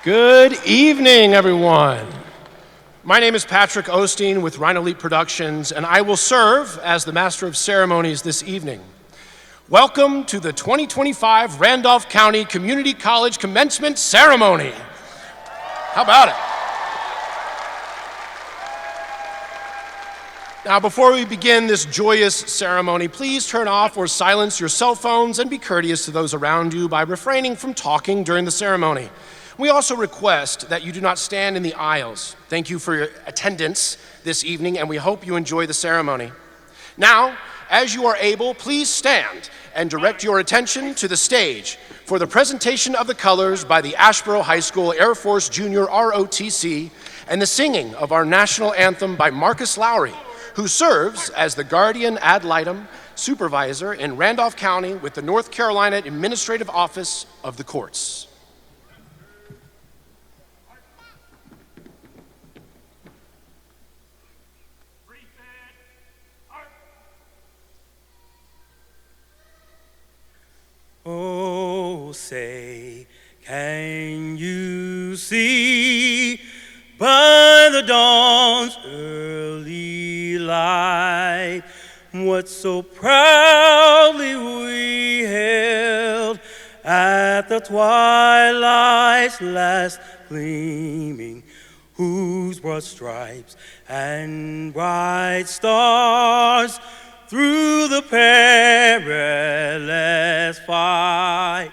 Good evening, everyone. My name is Patrick Osteen with Rhino-Leap Productions, and I will serve as the Master of Ceremonies this evening. Welcome to the 2025 Randolph County Community College Commencement Ceremony. How about it? Now, before we begin this joyous ceremony, please turn off or silence your cell phones and be courteous to those around you by refraining from talking during the ceremony. We also request that you do not stand in the aisles. Thank you for your attendance this evening, and we hope you enjoy the ceremony. Now, as you are able, please stand and direct your attention to the stage for the presentation of the colors by the Asheboro High School Air Force Junior ROTC and the singing of our national anthem by Marcus Lowry, who serves as the Guardian Ad Litem Supervisor in Randolph County with the North Carolina Administrative Office of the Courts. Oh, say, can you see by the dawn's early light what so proudly we hailed at the twilight's last gleaming, whose broad stripes and bright stars through the perilous fight,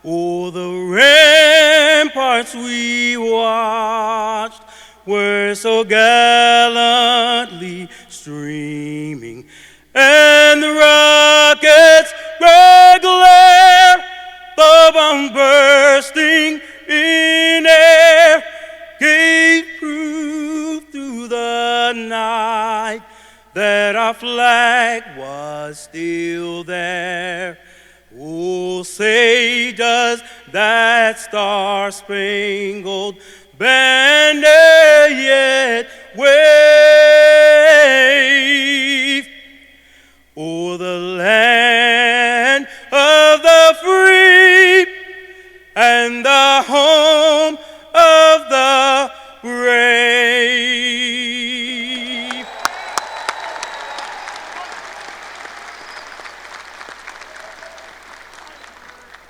o'er the ramparts we watched, were so gallantly streaming, and the rockets' red glare, the bombs bursting in air, gave proof through the night that our flag was still there. Oh, say does that star-spangled banner yet wave o'er the land of the free and the home of the brave?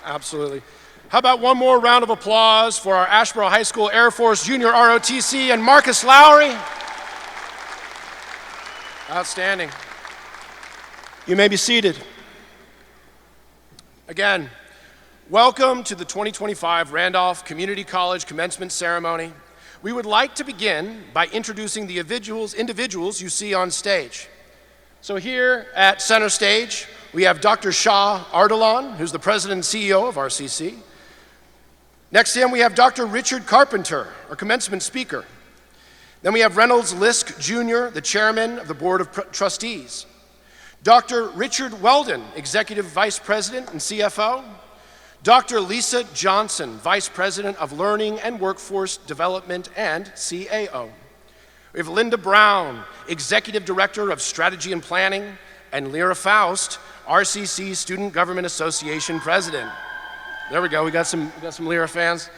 Absolutely. How about one more round of applause for our Asheboro High School Air Force Junior ROTC and Marcus Lowry? Outstanding. You may be seated. Again, welcome to the 2025 Randolph Community College Commencement Ceremony. We would like to begin by introducing the individuals you see on stage. So here at center stage, we have Dr. Shah Ardalan, who's the president and CEO of RCC. Next to him, we have Dr. Richard Carpenter, our commencement speaker. Then we have Reynolds Lisk Jr., the chairman of the Board of Trustees. Dr. Richard Weldon, executive vice president and CFO. Dr. Lisa Johnson, vice president of learning and workforce development and CAO. We have Linda Brown, executive director of strategy and planning, and Lyra Faust, RCC Student Government Association president. There we go, we got some Lyra fans.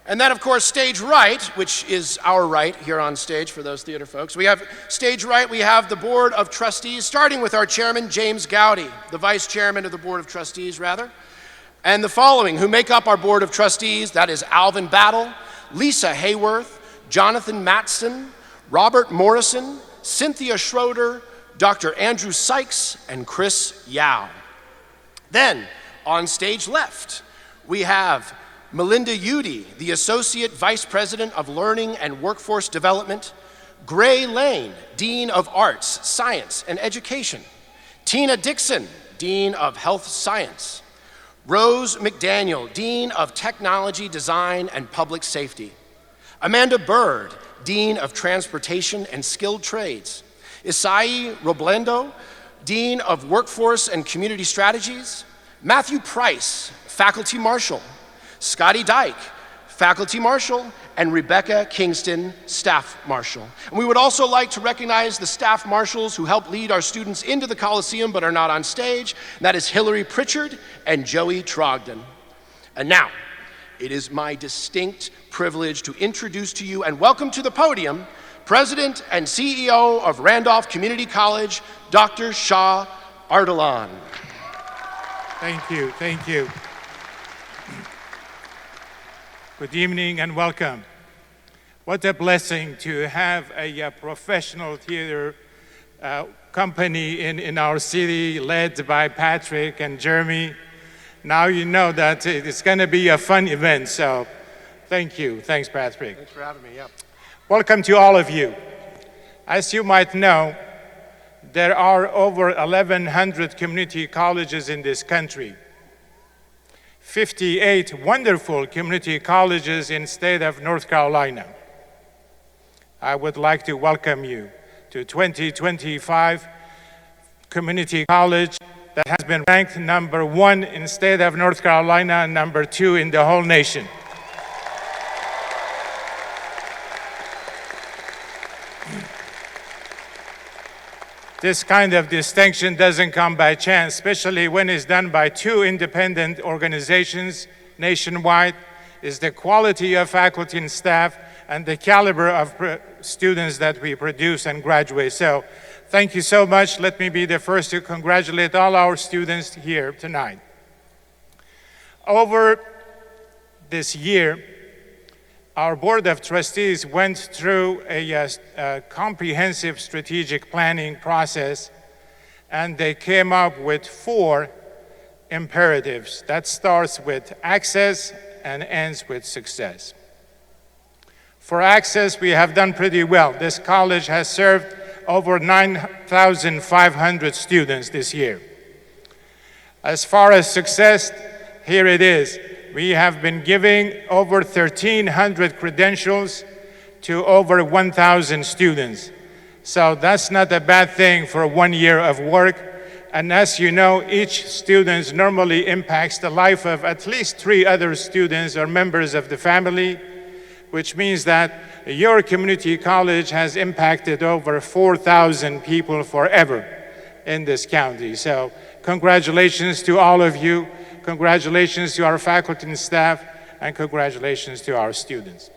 And then, of course, stage right, which is our right here on stage for those theater folks. We have stage right, we have the Board of Trustees, starting with our chairman, James Gowdy, the vice chairman of the Board of Trustees, rather. And the following, who make up our Board of Trustees, that is Alvin Battle, Lisa Hayworth, Jonathan Matson, Robert Morrison, Cynthia Schroeder, Dr. Andrew Sykes, and Chris Yao. Then, on stage left, we have Melinda Udy, the Associate Vice President of Learning and Workforce Development, Gray Lane, Dean of Arts, Science, and Education, Tina Dixon, Dean of Health Science, Rose McDaniel, Dean of Technology, Design, and Public Safety, Amanda Bird, Dean of Transportation and Skilled Trades, Isai Roblendo, Dean of Workforce and Community Strategies, Matthew Price, Faculty Marshal, Scotty Dyke, Faculty Marshal, and Rebecca Kingston, Staff Marshal. And we would also like to recognize the Staff Marshals who help lead our students into the Coliseum but are not on stage, and that is Hillary Pritchard and Joey Trogdon. And now, it is my distinct privilege to introduce to you and welcome to the podium President and CEO of Randolph Community College, Dr. Shah Ardalan. Thank you, thank you. Good evening and welcome. What a blessing to have a professional theater company in our city led by Patrick and Jeremy. Now you know that it's going to be a fun event, so thank you. Thanks, Patrick. Thanks for having me, yeah. Welcome to all of you. As you might know, there are over 1,100 community colleges in this country. 58 wonderful community colleges in the state of North Carolina. I would like to welcome you to 2025 Community College that has been ranked #1 in the state of North Carolina and #2 in the whole nation. This kind of distinction doesn't come by chance, especially when it's done by two independent organizations nationwide. It's the quality of faculty and staff and the caliber of students that we produce and graduate. So thank you so much. Let me be the first to congratulate all our students here tonight. Over this year, our Board of Trustees went through a comprehensive strategic planning process, and they came up with 4 imperatives that starts with access and ends with success. For access, we have done pretty well. This college has served over 9,500 students this year. As far as success, here it is. We have been giving over 1,300 credentials to over 1,000 students. So that's not a bad thing for 1 year of work. And as you know, each student normally impacts the life of at least 3 other students or members of the family, which means that your community college has impacted over 4,000 people forever in this county. So congratulations to all of you. Congratulations to our faculty and staff, and congratulations to our students.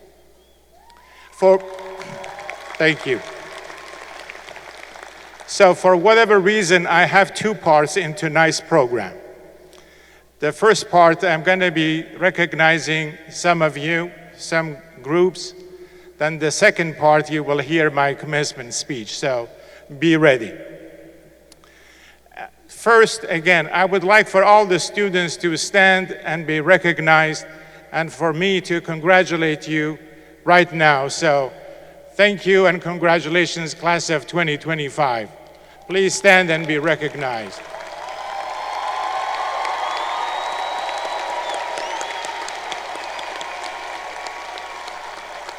Thank you. So for whatever reason, I have 2 parts in tonight's program. The first part, I'm going to be recognizing some of you, some groups. Then the second part, you will hear my commencement speech, so be ready. First, again, I would like for all the students to stand and be recognized, and for me to congratulate you right now. So thank you and congratulations, class of 2025. Please stand and be recognized.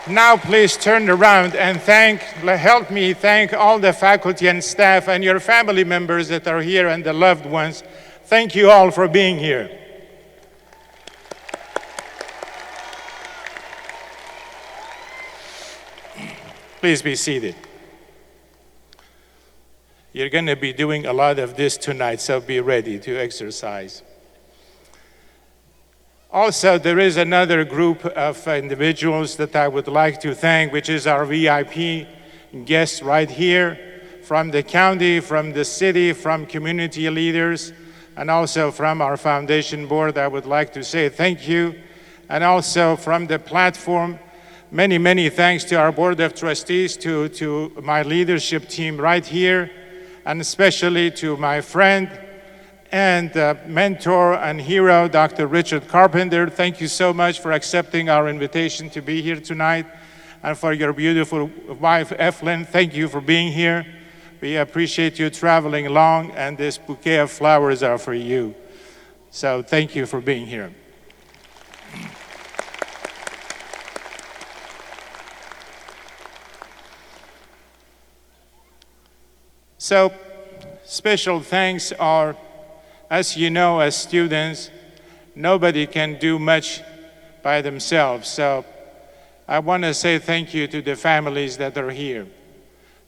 Now please turn around and help me thank all the faculty and staff and your family members that are here and the loved ones. Thank you all for being here. Please be seated. You're going to be doing a lot of this tonight, so be ready to exercise. Also, there is another group of individuals that I would like to thank, which is our VIP guests right here from the county, from the city, from community leaders, and also from our foundation board. I would like to say thank you. And also from the platform, many, many thanks to our Board of Trustees, to my leadership team right here, and especially to my friend and mentor and hero, Dr. Richard Carpenter. Thank you so much for accepting our invitation to be here tonight. And for your beautiful wife, Evelyn, thank you for being here. We appreciate you traveling along, and this bouquet of flowers are for you. So thank you for being here. So special thanks are, as you know, as students, nobody can do much by themselves. So I want to say thank you to the families that are here.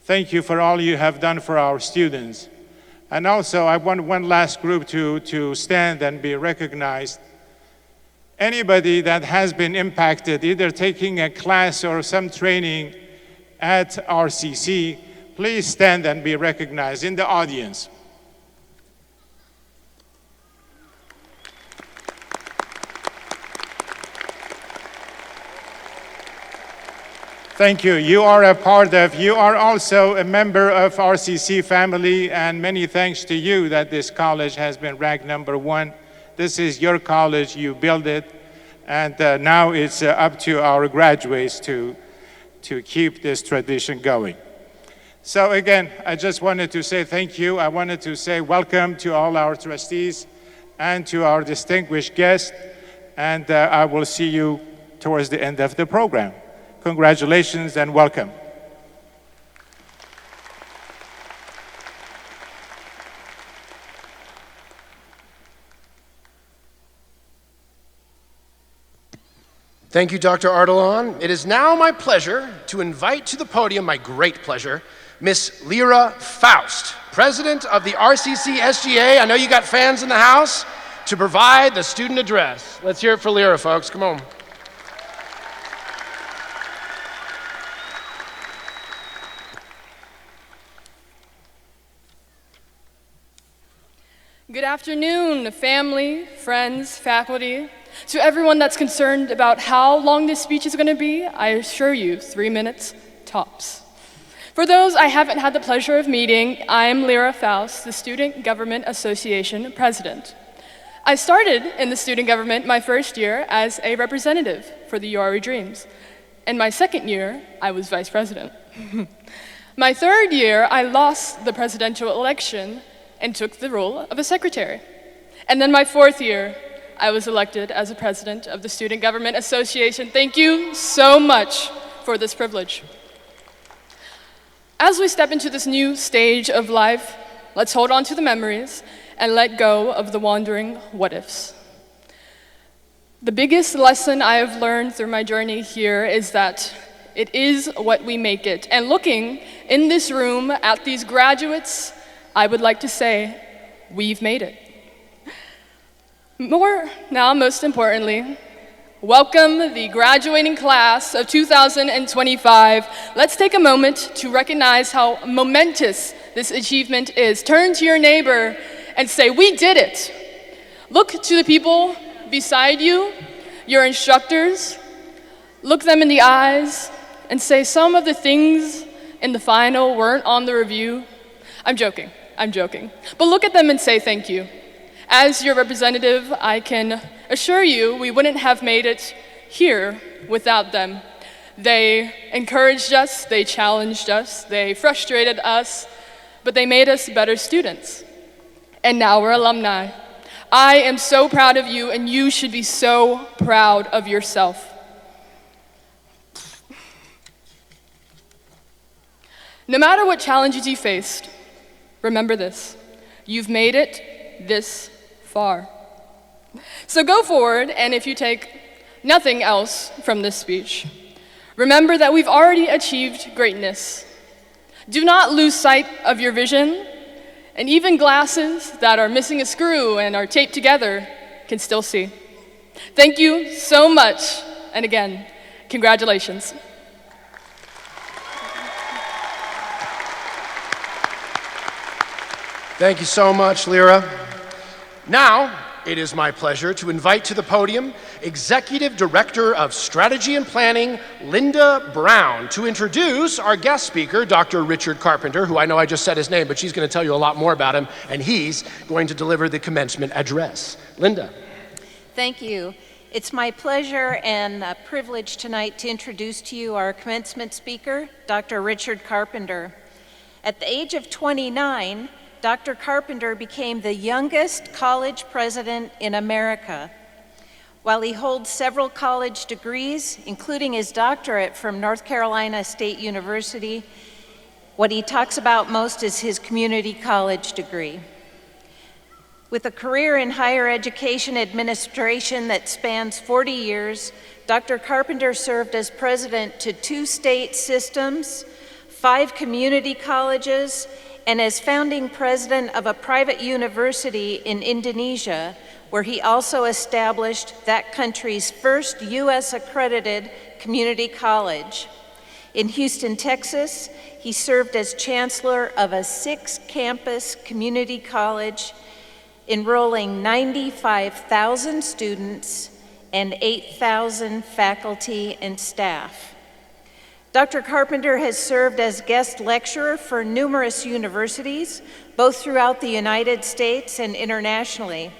Thank you for all you have done for our students. And also, I want one last group to stand and be recognized. Anybody that has been impacted, either taking a class or some training at RCC, please stand and be recognized in the audience. Thank you. You are also a member of RCC family, and many thanks to you that this college has been ranked #1. This is your college, you built it, and now it's up to our graduates to keep this tradition going. So again, I just wanted to say thank you. I wanted to say welcome to all our trustees and to our distinguished guests, and I will see you towards the end of the program. Congratulations and welcome. Thank you, Dr. Ardalan. It is now my pleasure to invite to the podium, my great pleasure, Miss Lyra Faust, President of the RCC SGA. I know you got fans in the house, to provide the student address. Let's hear it for Lyra, folks. Come on. Good afternoon, family, friends, faculty. To everyone that's concerned about how long this speech is going to be, I assure you, 3 minutes tops. For those I haven't had the pleasure of meeting, I'm Lyra Faust, the Student Government Association President. I started in the student government my first year as a representative for the URE Dreams. And my second year, I was vice president. My third year, I lost the presidential election and took the role of a secretary. And then my fourth year, I was elected as a president of the Student Government Association. Thank you so much for this privilege. As we step into this new stage of life, let's hold on to the memories and let go of the wandering what-ifs. The biggest lesson I have learned through my journey here is that it is what we make it. And looking in this room at these graduates, I would like to say, we've made it. Most importantly, welcome the graduating class of 2025. Let's take a moment to recognize how momentous this achievement is. Turn to your neighbor and say, we did it. Look to the people beside you, your instructors. Look them in the eyes and say, some of the things in the final weren't on the review. I'm joking. But look at them and say thank you. As your representative, I can assure you we wouldn't have made it here without them. They encouraged us, they challenged us, they frustrated us, but they made us better students. And now we're alumni. I am so proud of you, and you should be so proud of yourself. No matter what challenges you faced, remember this, you've made it this far. So go forward, and if you take nothing else from this speech, remember that we've already achieved greatness. Do not lose sight of your vision, and even glasses that are missing a screw and are taped together can still see. Thank you so much, and again, congratulations. Thank you so much, Lyra. Now, it is my pleasure to invite to the podium Executive Director of Strategy and Planning, Linda Brown, to introduce our guest speaker, Dr. Richard Carpenter, who I know I just said his name, but she's going to tell you a lot more about him, and he's going to deliver the commencement address. Linda. Thank you. It's my pleasure and privilege tonight to introduce to you our commencement speaker, Dr. Richard Carpenter. At the age of 29, Dr. Carpenter became the youngest college president in America. While he holds several college degrees, including his doctorate from North Carolina State University, what he talks about most is his community college degree. With a career in higher education administration that spans 40 years, Dr. Carpenter served as president to 2 state systems, 5 community colleges, and as founding president of a private university in Indonesia, where he also established that country's first U.S. accredited community college. In Houston, Texas, he served as chancellor of a 6-campus community college, enrolling 95,000 students and 8,000 faculty and staff. Dr. Carpenter has served as guest lecturer for numerous universities, both throughout the United States and internationally.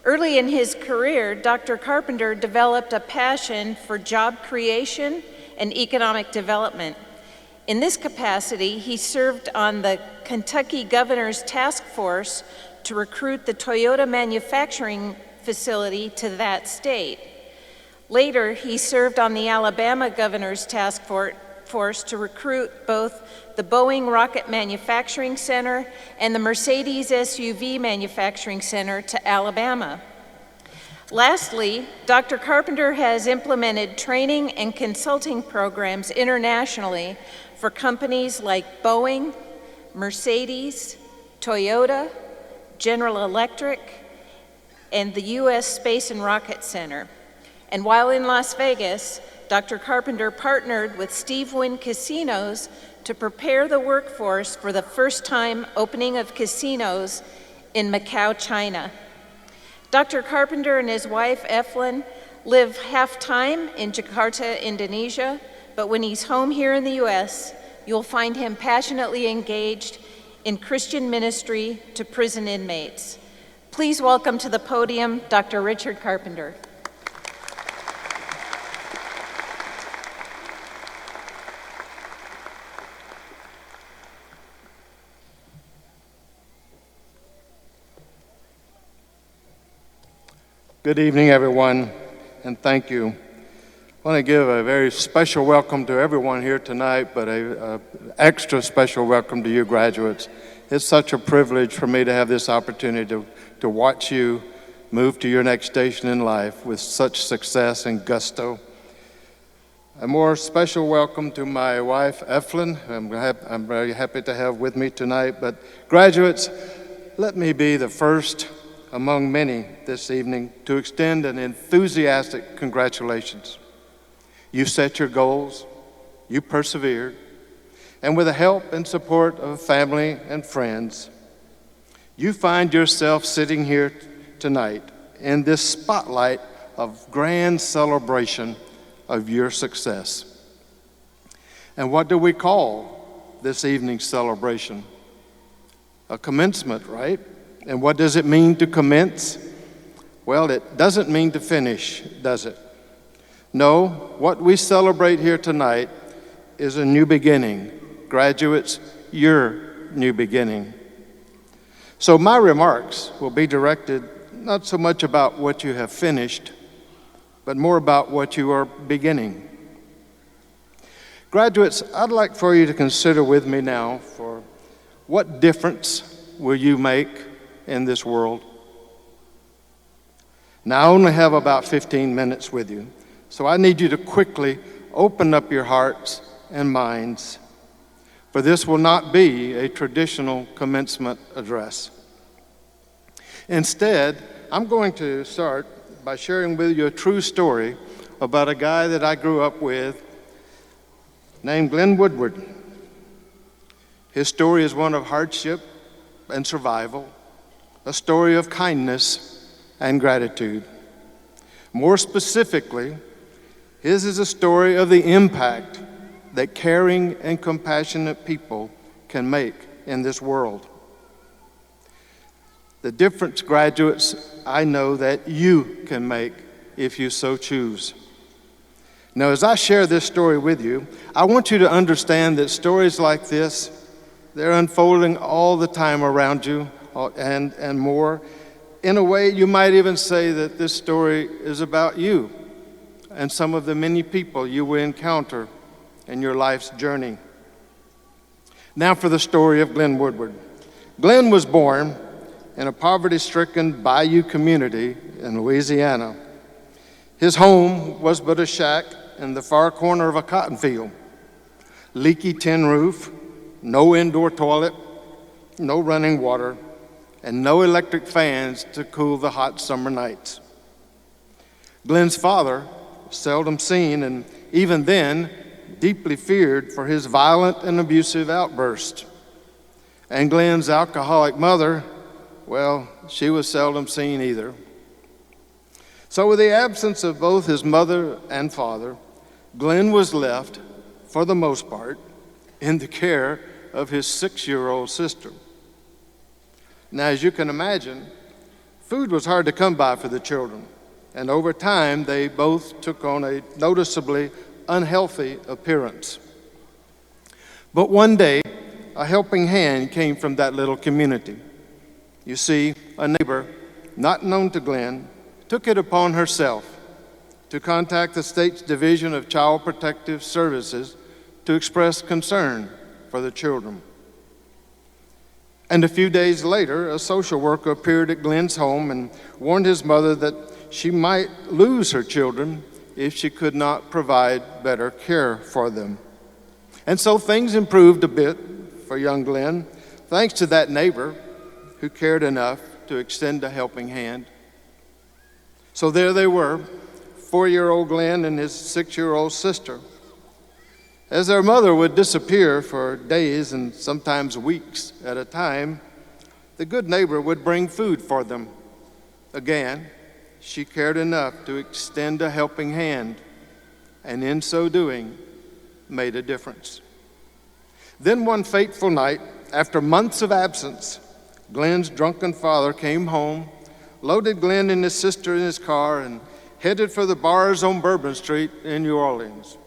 Early in his career, Dr. Carpenter developed a passion for job creation and economic development. In this capacity, he served on the Kentucky Governor's Task Force to recruit the Toyota manufacturing facility to that state. Later, he served on the Alabama Governor's Task Force to recruit both the Boeing Rocket Manufacturing Center and the Mercedes SUV Manufacturing Center to Alabama. Lastly, Dr. Carpenter has implemented training and consulting programs internationally for companies like Boeing, Mercedes, Toyota, General Electric, and the U.S. Space and Rocket Center. And while in Las Vegas, Dr. Carpenter partnered with Steve Wynn Casinos to prepare the workforce for the first-time opening of casinos in Macau, China. Dr. Carpenter and his wife, Eflin, live half-time in Jakarta, Indonesia, but when he's home here in the U.S., you'll find him passionately engaged in Christian ministry to prison inmates. Please welcome to the podium Dr. Richard Carpenter. Good evening, everyone, and thank you. I want to give a very special welcome to everyone here tonight, but an extra special welcome to you graduates. It's such a privilege for me to have this opportunity to watch you move to your next station in life with such success and gusto. A more special welcome to my wife, Eflin, I'm very happy to have with me tonight. But graduates, let me be the first among many this evening to extend an enthusiastic congratulations. You set your goals, you persevered, and with the help and support of family and friends, you find yourself sitting here tonight in this spotlight of grand celebration of your success. And what do we call this evening's celebration? A commencement, right? And what does it mean to commence? Well, it doesn't mean to finish, does it? No, what we celebrate here tonight is a new beginning. Graduates, your new beginning. So my remarks will be directed not so much about what you have finished, but more about what you are beginning. Graduates, I'd like for you to consider with me now for what difference will you make in this world. Now, I only have about 15 minutes with you, so I need you to quickly open up your hearts and minds, for this will not be a traditional commencement address. Instead, I'm going to start by sharing with you a true story about a guy that I grew up with named Glenn Woodward. His story is one of hardship and survival, a story of kindness and gratitude. More specifically, his is a story of the impact that caring and compassionate people can make in this world. The difference, graduates, I know that you can make if you so choose. Now, as I share this story with you, I want you to understand that stories like this, they're unfolding all the time around you, and more. In a way, you might even say that this story is about you and some of the many people you will encounter in your life's journey. Now for the story of Glenn Woodward. Glenn was born in a poverty-stricken bayou community in Louisiana. His home was but a shack in the far corner of a cotton field. Leaky tin roof, no indoor toilet, no running water, and no electric fans to cool the hot summer nights. Glenn's father was seldom seen, and even then, deeply feared for his violent and abusive outbursts. And Glenn's alcoholic mother, well, she was seldom seen either. So with the absence of both his mother and father, Glenn was left, for the most part, in the care of his 6-year-old sister. Now, as you can imagine, food was hard to come by for the children, and over time, they both took on a noticeably unhealthy appearance. But one day, a helping hand came from that little community. You see, a neighbor, not known to Glenn, took it upon herself to contact the state's Division of Child Protective Services to express concern for the children. And a few days later, a social worker appeared at Glenn's home and warned his mother that she might lose her children if she could not provide better care for them. And so things improved a bit for young Glenn, thanks to that neighbor who cared enough to extend a helping hand. So there they were, 4-year-old Glenn and his 6-year-old sister. As their mother would disappear for days and sometimes weeks at a time, the good neighbor would bring food for them. Again, she cared enough to extend a helping hand, and in so doing, made a difference. Then one fateful night, after months of absence, Glenn's drunken father came home, loaded Glenn and his sister in his car, and headed for the bars on Bourbon Street in New Orleans.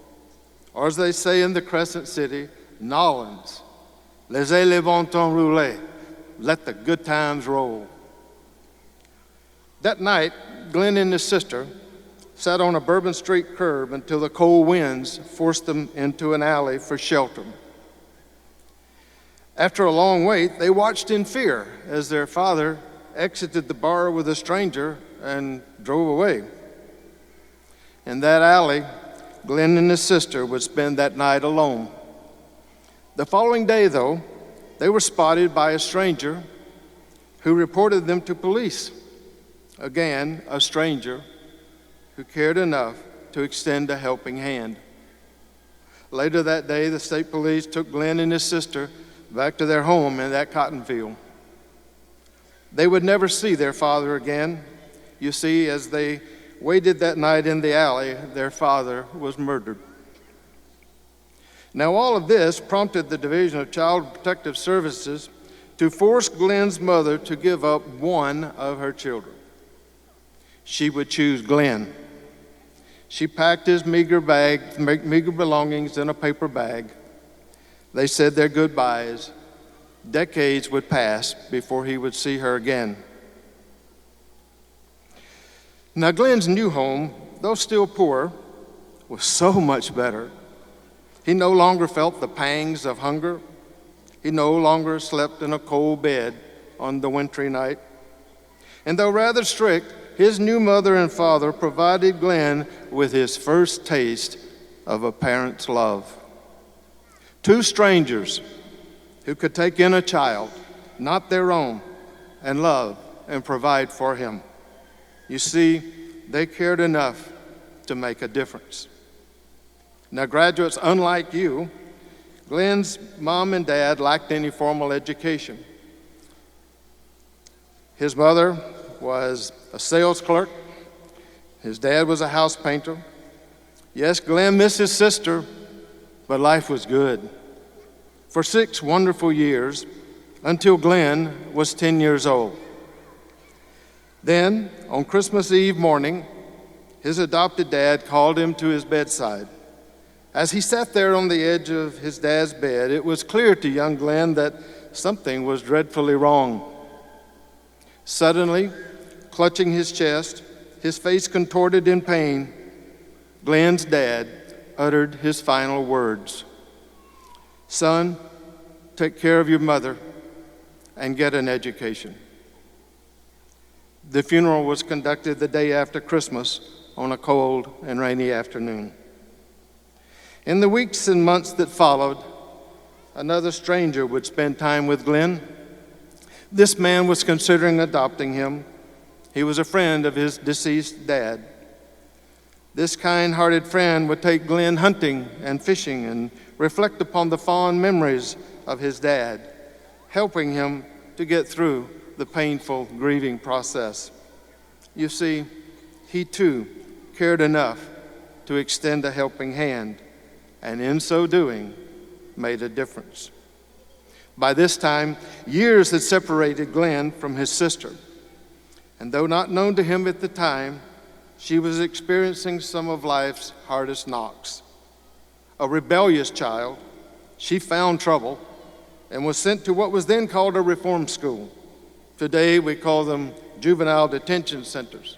Or as they say in the Crescent City, Nolans, laissez le bon temps rouler, let the good times roll. That night, Glenn and his sister sat on a Bourbon Street curb until the cold winds forced them into an alley for shelter. After a long wait, they watched in fear as their father exited the bar with a stranger and drove away. In that alley, Glenn and his sister would spend that night alone. The following day, though, they were spotted by a stranger who reported them to police. Again, a stranger who cared enough to extend a helping hand. Later that day, the state police took Glenn and his sister back to their home in that cotton field. They would never see their father again. You see, as they waited that night in the alley, their father was murdered. Now, all of this prompted the Division of Child Protective Services to force Glenn's mother to give up one of her children. She would choose Glenn. She packed his meager belongings in a paper bag. They said their goodbyes. Decades would pass before he would see her again. Now, Glenn's new home, though still poor, was so much better. He no longer felt the pangs of hunger. He no longer slept in a cold bed on the wintry night. And though rather strict, his new mother and father provided Glenn with his first taste of a parent's love. Two strangers who could take in a child, not their own, and love and provide for him. You see, they cared enough to make a difference. Now, graduates, unlike you, Glenn's mom and dad lacked any formal education. His mother was a sales clerk. His dad was a house painter. Yes, Glenn missed his sister, but life was good. For 6 wonderful years, until Glenn was 10 years old. Then, on Christmas Eve morning, his adopted dad called him to his bedside. As he sat there on the edge of his dad's bed, it was clear to young Glenn that something was dreadfully wrong. Suddenly, clutching his chest, his face contorted in pain, Glenn's dad uttered his final words. "Son, take care of your mother and get an education." The funeral was conducted the day after Christmas on a cold and rainy afternoon. In the weeks and months that followed, another stranger would spend time with Glenn. This man was considering adopting him. He was a friend of his deceased dad. This kind-hearted friend would take Glenn hunting and fishing and reflect upon the fond memories of his dad, helping him to get through the painful grieving process. You see, he too cared enough to extend a helping hand, and in so doing, made a difference. By this time, years had separated Glenn from his sister, and though not known to him at the time, she was experiencing some of life's hardest knocks. A rebellious child, she found trouble and was sent to what was then called a reform school. Today we call them juvenile detention centers,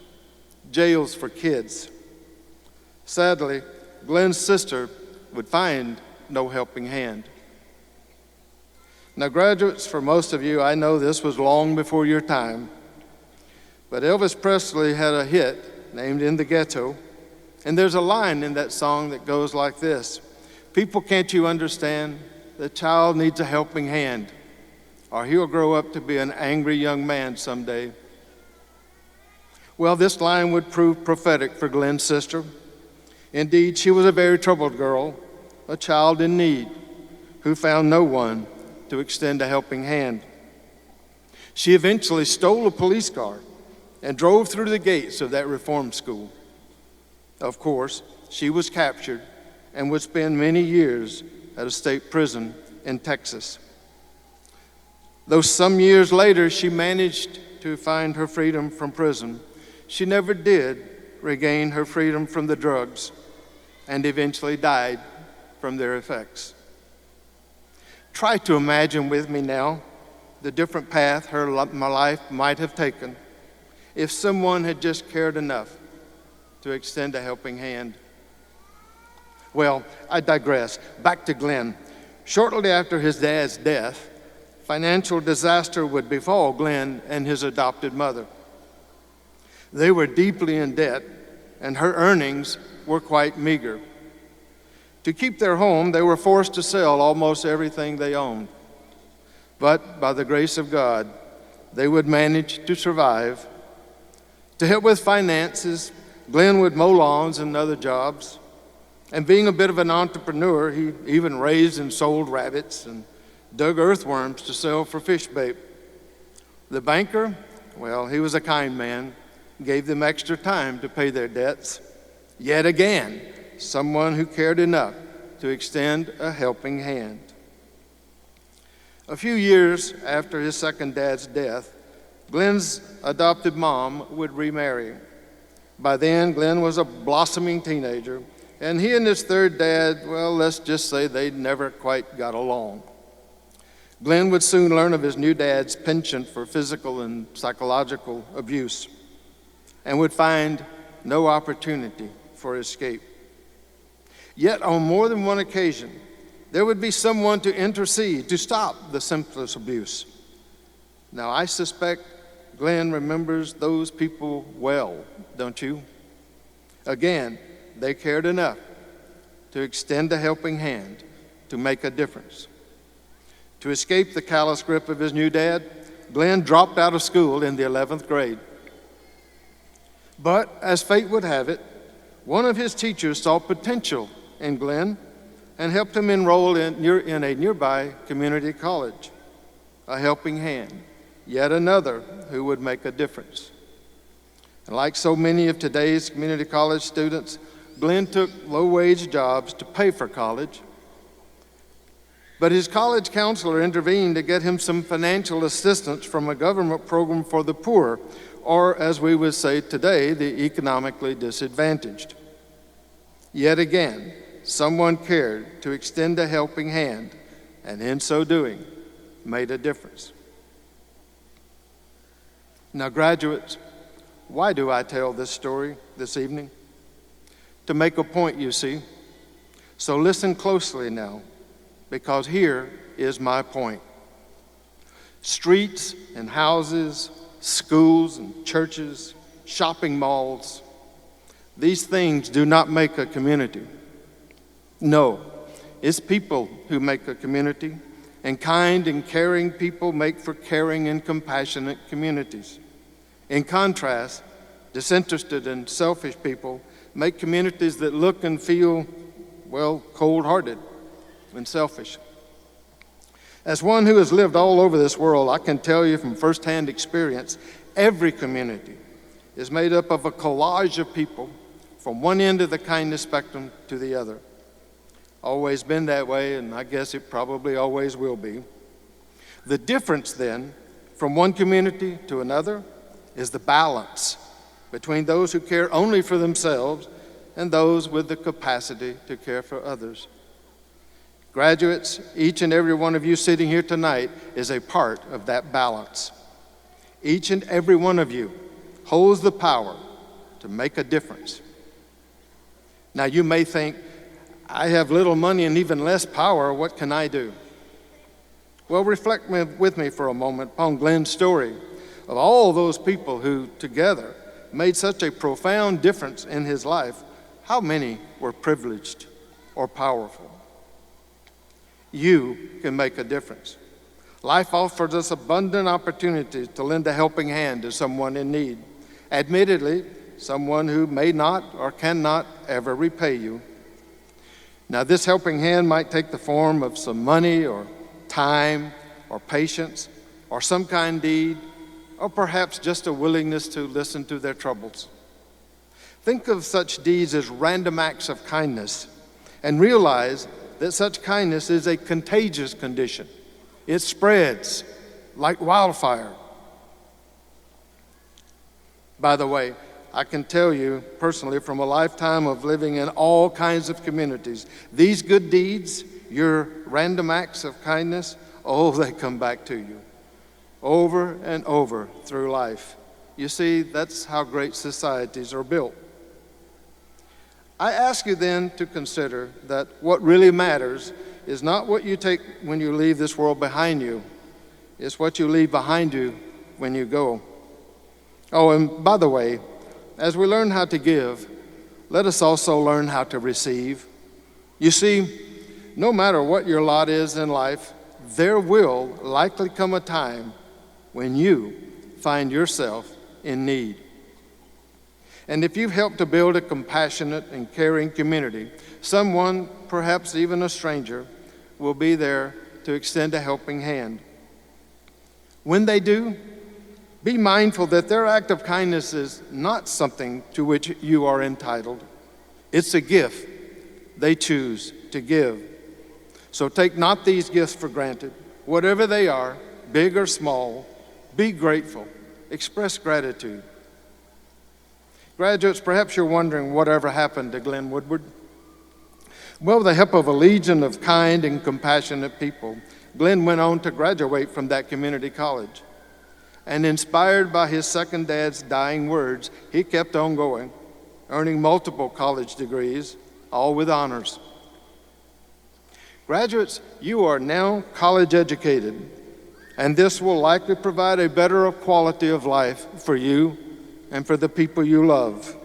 jails for kids. Sadly, Glenn's sister would find no helping hand. Now, graduates, for most of you, I know this was long before your time, but Elvis Presley had a hit named In the Ghetto, and there's a line in that song that goes like this: "People, can't you understand? The child needs a helping hand, or he'll grow up to be an angry young man someday." Well, this line would prove prophetic for Glenn's sister. Indeed, she was a very troubled girl, a child in need, who found no one to extend a helping hand. She eventually stole a police car and drove through the gates of that reform school. Of course, she was captured and would spend many years at a state prison in Texas. Though some years later she managed to find her freedom from prison, she never did regain her freedom from the drugs and eventually died from their effects. Try to imagine with me now the different path my life might have taken if someone had just cared enough to extend a helping hand. Well, I digress. Back to Glenn. Shortly after his dad's death, financial disaster would befall Glenn and his adopted mother. They were deeply in debt, and her earnings were quite meager. To keep their home, they were forced to sell almost everything they owned. But by the grace of God, they would manage to survive. To help with finances, Glenn would mow lawns and other jobs. And being a bit of an entrepreneur, he even raised and sold rabbits and dug earthworms to sell for fish bait. The banker, well, he was a kind man, gave them extra time to pay their debts. Yet again, someone who cared enough to extend a helping hand. A few years after his second dad's death, Glenn's adopted mom would remarry. By then, Glenn was a blossoming teenager, and he and his third dad, well, let's just say they never quite got along. Glenn would soon learn of his new dad's penchant for physical and psychological abuse and would find no opportunity for escape. Yet on more than one occasion, there would be someone to intercede to stop the senseless abuse. Now, I suspect Glenn remembers those people well, don't you? Again, they cared enough to extend a helping hand to make a difference. To escape the callous grip of his new dad, Glenn dropped out of school in the 11th grade. But as fate would have it, one of his teachers saw potential in Glenn and helped him enroll in a nearby community college. A helping hand, yet another who would make a difference. And like so many of today's community college students, Glenn took low-wage jobs to pay for college. But his college counselor intervened to get him some financial assistance from a government program for the poor, or as we would say today, the economically disadvantaged. Yet again, someone cared to extend a helping hand, and in so doing, made a difference. Now, graduates, why do I tell this story this evening? To make a point, you see. So listen closely now, because here is my point. Streets and houses, schools and churches, shopping malls, these things do not make a community. No, it's people who make a community, And kind and caring people make for caring and compassionate communities. In contrast, disinterested and selfish people make communities that look and feel, well, cold-hearted and selfish. As one who has lived all over this world, I can tell you from firsthand experience, every community is made up of a collage of people from one end of the kindness spectrum to the other. Always been that way, and I guess it probably always will be. The difference then from one community to another is the balance between those who care only for themselves and those with the capacity to care for others. Graduates, each and every one of you sitting here tonight is a part of that balance. Each and every one of you holds the power to make a difference. Now you may think, I have little money and even less power, what can I do? Well, reflect with me for a moment upon Glenn's story of all those people who together made such a profound difference in his life. How many were privileged or powerful? You can make a difference. Life offers us abundant opportunities to lend a helping hand to someone in need. Admittedly, someone who may not or cannot ever repay you. Now, this helping hand might take the form of some money or time or patience or some kind deed, or perhaps just a willingness to listen to their troubles. Think of such deeds as random acts of kindness and realize that such kindness is a contagious condition. It spreads like wildfire. By the way, I can tell you personally from a lifetime of living in all kinds of communities, these good deeds, your random acts of kindness, oh, they come back to you over and over through life. You see, that's how great societies are built. I ask you then to consider that what really matters is not what you take when you leave this world behind you. It's what you leave behind you when you go. Oh, and by the way, as we learn how to give, let us also learn how to receive. You see, no matter what your lot is in life, there will likely come a time when you find yourself in need. And if you've helped to build a compassionate and caring community, someone, perhaps even a stranger, will be there to extend a helping hand. When they do, be mindful that their act of kindness is not something to which you are entitled. It's a gift they choose to give. So take not these gifts for granted. Whatever they are, big or small, be grateful. Express gratitude. Graduates, perhaps you're wondering whatever happened to Glenn Woodward. Well, with the help of a legion of kind and compassionate people, Glenn went on to graduate from that community college. And inspired by his second dad's dying words, he kept on going, earning multiple college degrees, all with honors. Graduates, you are now college educated, and this will likely provide a better quality of life for you and for the people you love.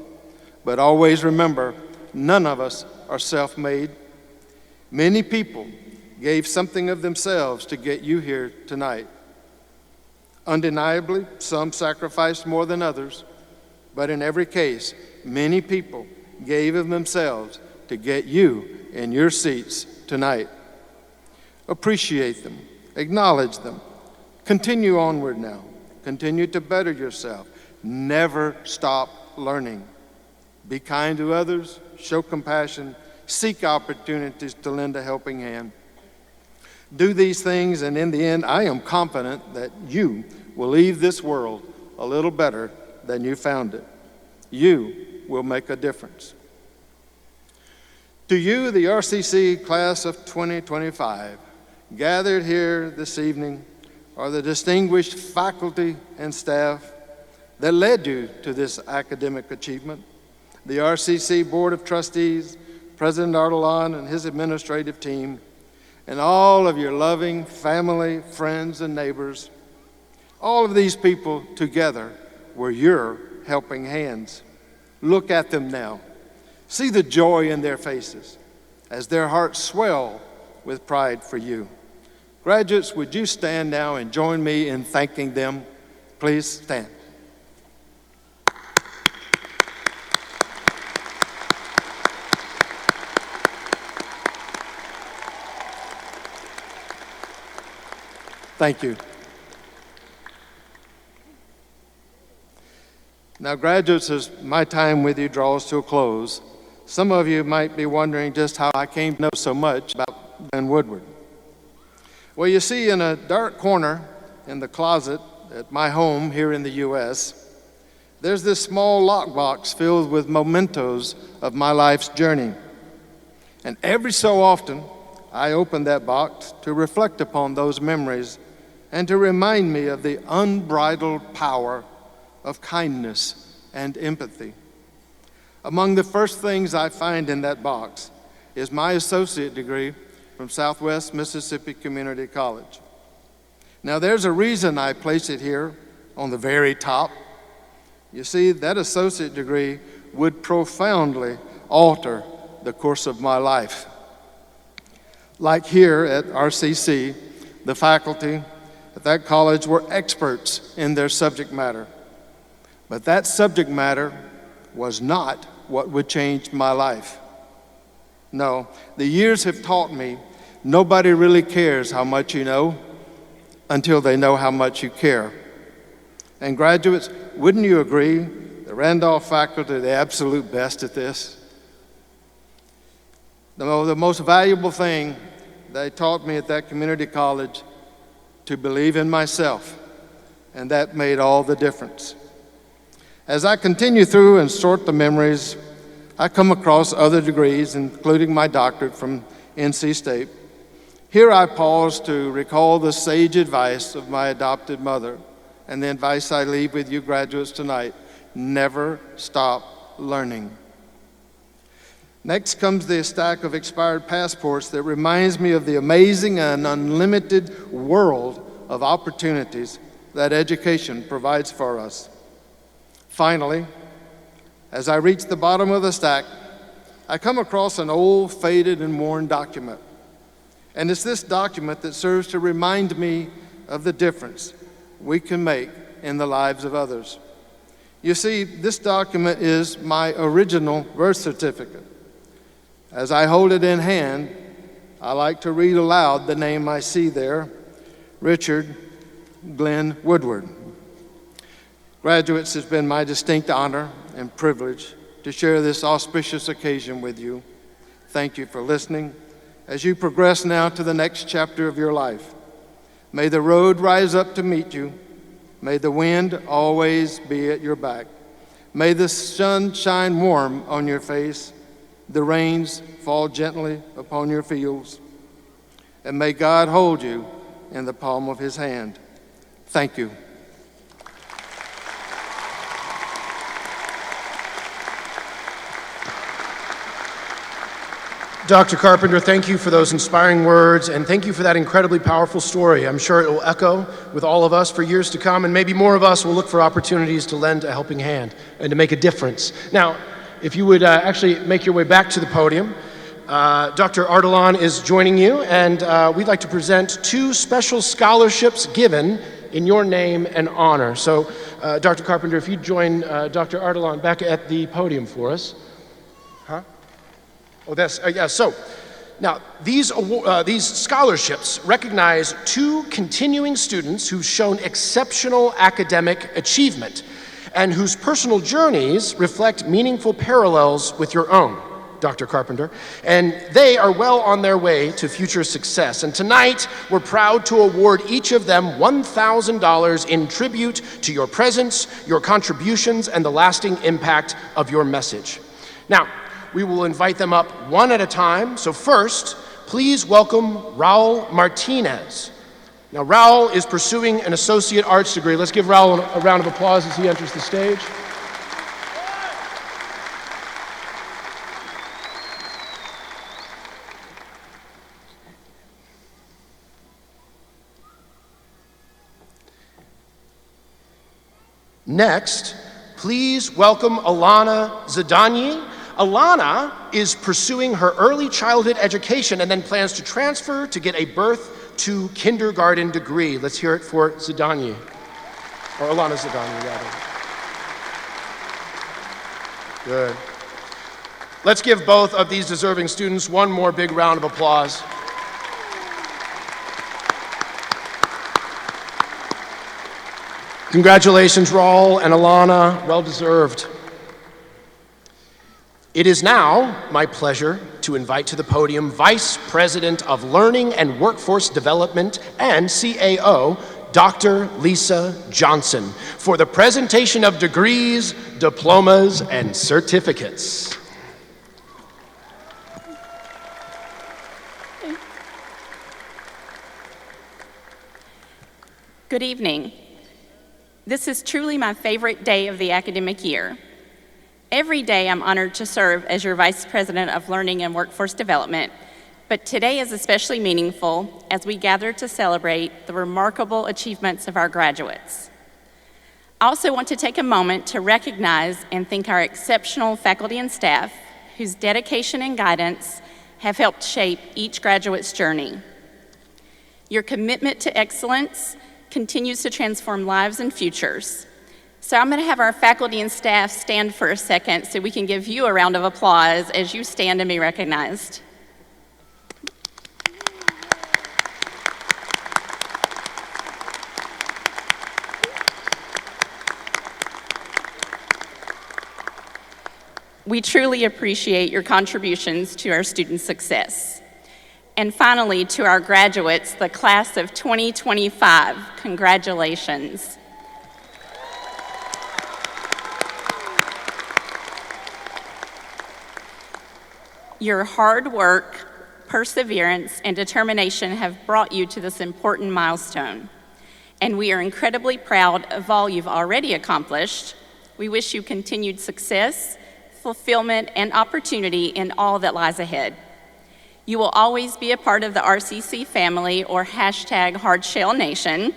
But always remember, none of us are self-made. Many people gave something of themselves to get you here tonight. Undeniably, some sacrificed more than others, but in every case, many people gave of themselves to get you in your seats tonight. Appreciate them, acknowledge them, continue onward now, continue to better yourself, never stop learning. Be kind to others, show compassion, seek opportunities to lend a helping hand. Do these things, and in the end, I am confident that you will leave this world a little better than you found it. You will make a difference. To you, the RCC class of 2025, gathered here this evening are the distinguished faculty and staff that led you to this academic achievement. The RCC Board of Trustees, President Ardalan and his administrative team, and all of your loving family, friends, and neighbors. All of these people together were your helping hands. Look at them now. See the joy in their faces as their hearts swell with pride for you. Graduates, would you stand now and join me in thanking them? Please stand. Thank you. Now, graduates, as my time with you draws to a close, some of you might be wondering just how I came to know so much about Glenn Woodward. Well, you see, in a dark corner in the closet at my home here in the U.S., there's this small lockbox filled with mementos of my life's journey. And every so often, I open that box to reflect upon those memories and to remind me of the unbridled power of kindness and empathy. Among the first things I find in that box is my associate degree from Southwest Mississippi Community College. Now, there's a reason I place it here on the very top. You see, that associate degree would profoundly alter the course of my life. Like here at RCC, the faculty at that college were experts in their subject matter. But that subject matter was not what would change my life. No, the years have taught me nobody really cares how much you know until they know how much you care. And graduates, wouldn't you agree the Randolph faculty are the absolute best at this? The most valuable thing they taught me at that community college, to believe in myself, and that made all the difference. As I continue through and sort the memories, I come across other degrees, including my doctorate from NC State. Here I pause to recall the sage advice of my adopted mother, and the advice I leave with you graduates tonight: never stop learning. Next comes the stack of expired passports that reminds me of the amazing and unlimited world of opportunities that education provides for us. Finally, as I reach the bottom of the stack, I come across an old, faded, and worn document. And it's this document that serves to remind me of the difference we can make in the lives of others. You see, this document is my original birth certificate. As I hold it in hand, I like to read aloud the name I see there: Richard Glenn Woodward. Graduates, it's been my distinct honor and privilege to share this auspicious occasion with you. Thank you for listening. As you progress now to the next chapter of your life, may the road rise up to meet you. May the wind always be at your back. May the sun shine warm on your face, the rains fall gently upon your fields, and may God hold you in the palm of his hand. Thank you. Dr. Carpenter, thank you for those inspiring words, and thank you for that incredibly powerful story. I'm sure it will echo with all of us for years to come, and maybe more of us will look for opportunities to lend a helping hand and to make a difference. Now, if you would actually make your way back to the podium, Dr. Ardalan is joining you, and we'd like to present 2 special scholarships given in your name and honor. So, Dr. Carpenter, if you'd join Dr. Ardalan back at the podium for us. Oh, that's, yeah, so, now, these scholarships recognize 2 continuing students who've shown exceptional academic achievement and whose personal journeys reflect meaningful parallels with your own, Dr. Carpenter, and they are well on their way to future success. And tonight, we're proud to award each of them $1,000 in tribute to your presence, your contributions, and the lasting impact of your message. Now, we will invite them up one at a time. So first, please welcome Raul Martinez. Now, Raul is pursuing an associate arts degree. Let's give Raul a round of applause as he enters the stage. Next, please welcome Alana Zadanyi. Alana is pursuing her early childhood education and then plans to transfer to get a berth to kindergarten degree. Let's hear it for Zidane, or Alana Zidane, rather. Good. Let's give both of these deserving students one more big round of applause. Congratulations, Raul and Alana, well deserved. It is now my pleasure to invite to the podium Vice President of Learning and Workforce Development and CAO, Dr. Lisa Johnson, for the presentation of degrees, diplomas, and certificates. Good evening. This is truly my favorite day of the academic year. Every day I'm honored to serve as your Vice President of Learning and Workforce Development, but today is especially meaningful as we gather to celebrate the remarkable achievements of our graduates. I also want to take a moment to recognize and thank our exceptional faculty and staff whose dedication and guidance have helped shape each graduate's journey. Your commitment to excellence continues to transform lives and futures. So I'm going to have our faculty and staff stand for a second so we can give you a round of applause as you stand and be recognized. We truly appreciate your contributions to our students' success. And finally, to our graduates, the class of 2025, congratulations. Your hard work, perseverance, and determination have brought you to this important milestone. And we are incredibly proud of all you've already accomplished. We wish you continued success, fulfillment, and opportunity in all that lies ahead. You will always be a part of the RCC family, or hashtag Hardshell Nation,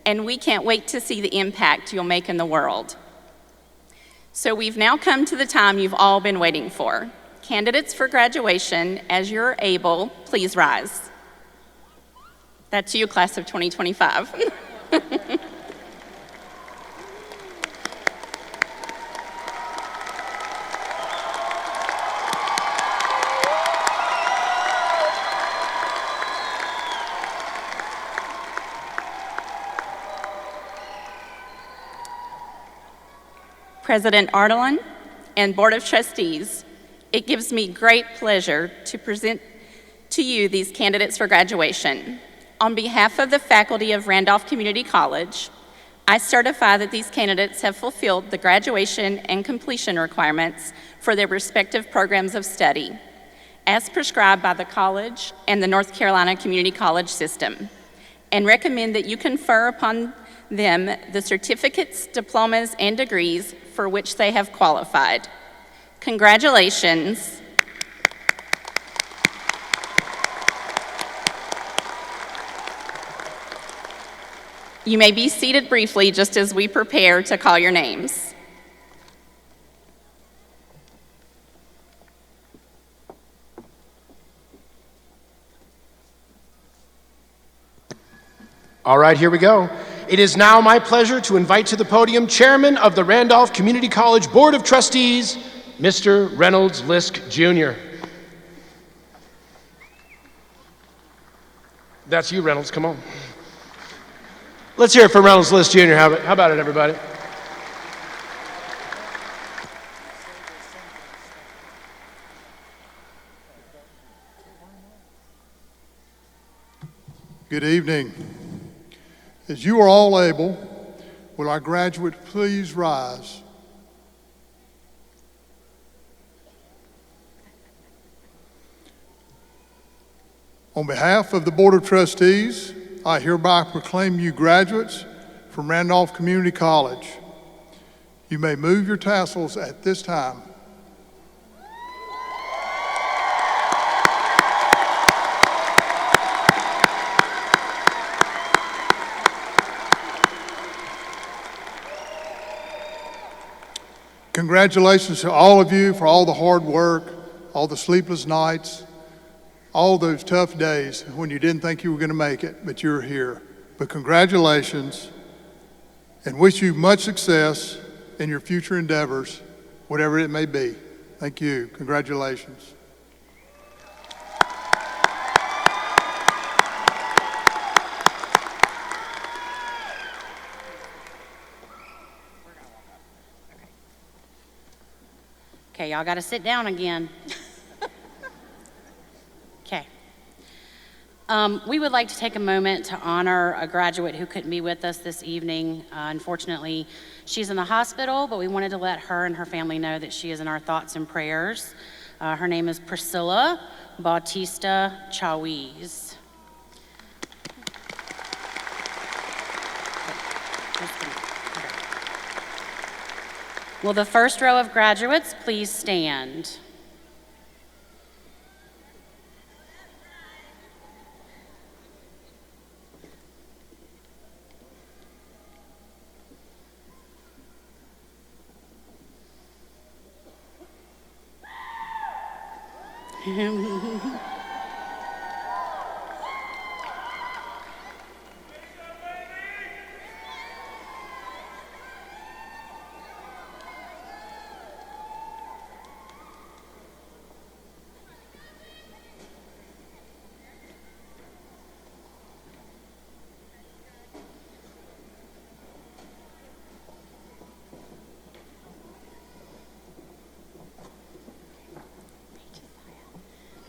and we can't wait to see the impact you'll make in the world. So we've now come to the time you've all been waiting for. Candidates for graduation, as you're able, please rise. That's you, class of 2025. President Ardalan and Board of Trustees, it gives me great pleasure to present to you these candidates for graduation. On behalf of the faculty of Randolph Community College, I certify that these candidates have fulfilled the graduation and completion requirements for their respective programs of study, as prescribed by the college and the North Carolina Community College system, and recommend that you confer upon them the certificates, diplomas, and degrees for which they have qualified. Congratulations. You may be seated briefly just as we prepare to call your names. All right, here we go. It is now my pleasure to invite to the podium Chairman of the Randolph Community College Board of Trustees, Mr. Reynolds Lisk, Jr. That's you, Reynolds, come on. Let's hear it for Reynolds Lisk, Jr. How about it, everybody? Good evening. As you are all able, will our graduates please rise? On behalf of the Board of Trustees, I hereby proclaim you graduates from Randolph Community College. You may move your tassels at this time. Congratulations to all of you for all the hard work, all the sleepless nights, all those tough days when you didn't think you were going to make it, but you're here. But congratulations, and wish you much success in your future endeavors, whatever it may be. Thank you. Congratulations. Okay, y'all got to sit down again. Okay. We would like to take a moment to honor a graduate who couldn't be with us this evening. Unfortunately, she's in the hospital, but we wanted to let her and her family know that she is in our thoughts and prayers. Her name is Priscilla Bautista Chawiz. Will the first row of graduates please stand?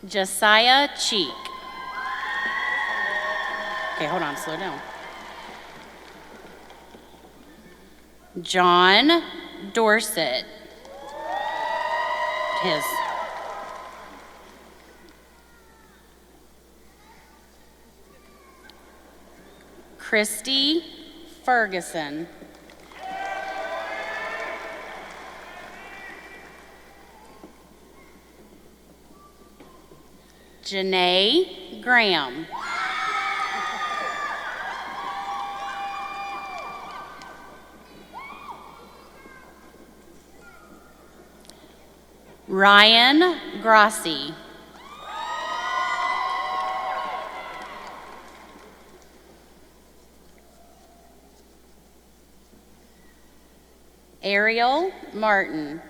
Josiah Cheek. Okay, hold on, slow down. John Dorset. His. Christy Ferguson. Janae Graham. Ryan Grossi. Ariel Martin.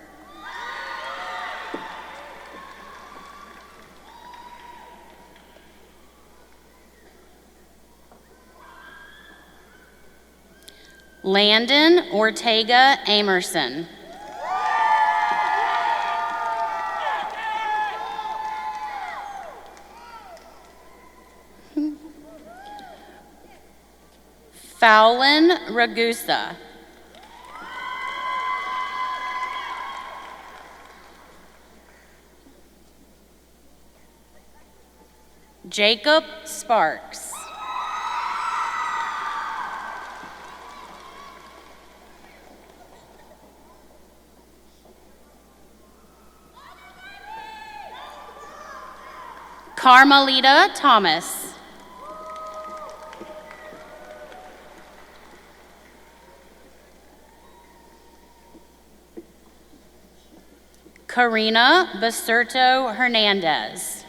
Landon Ortega Amerson. Fowlin Ragusa. Jacob Sparks. Carmelita Thomas. Karina Basurto Hernandez.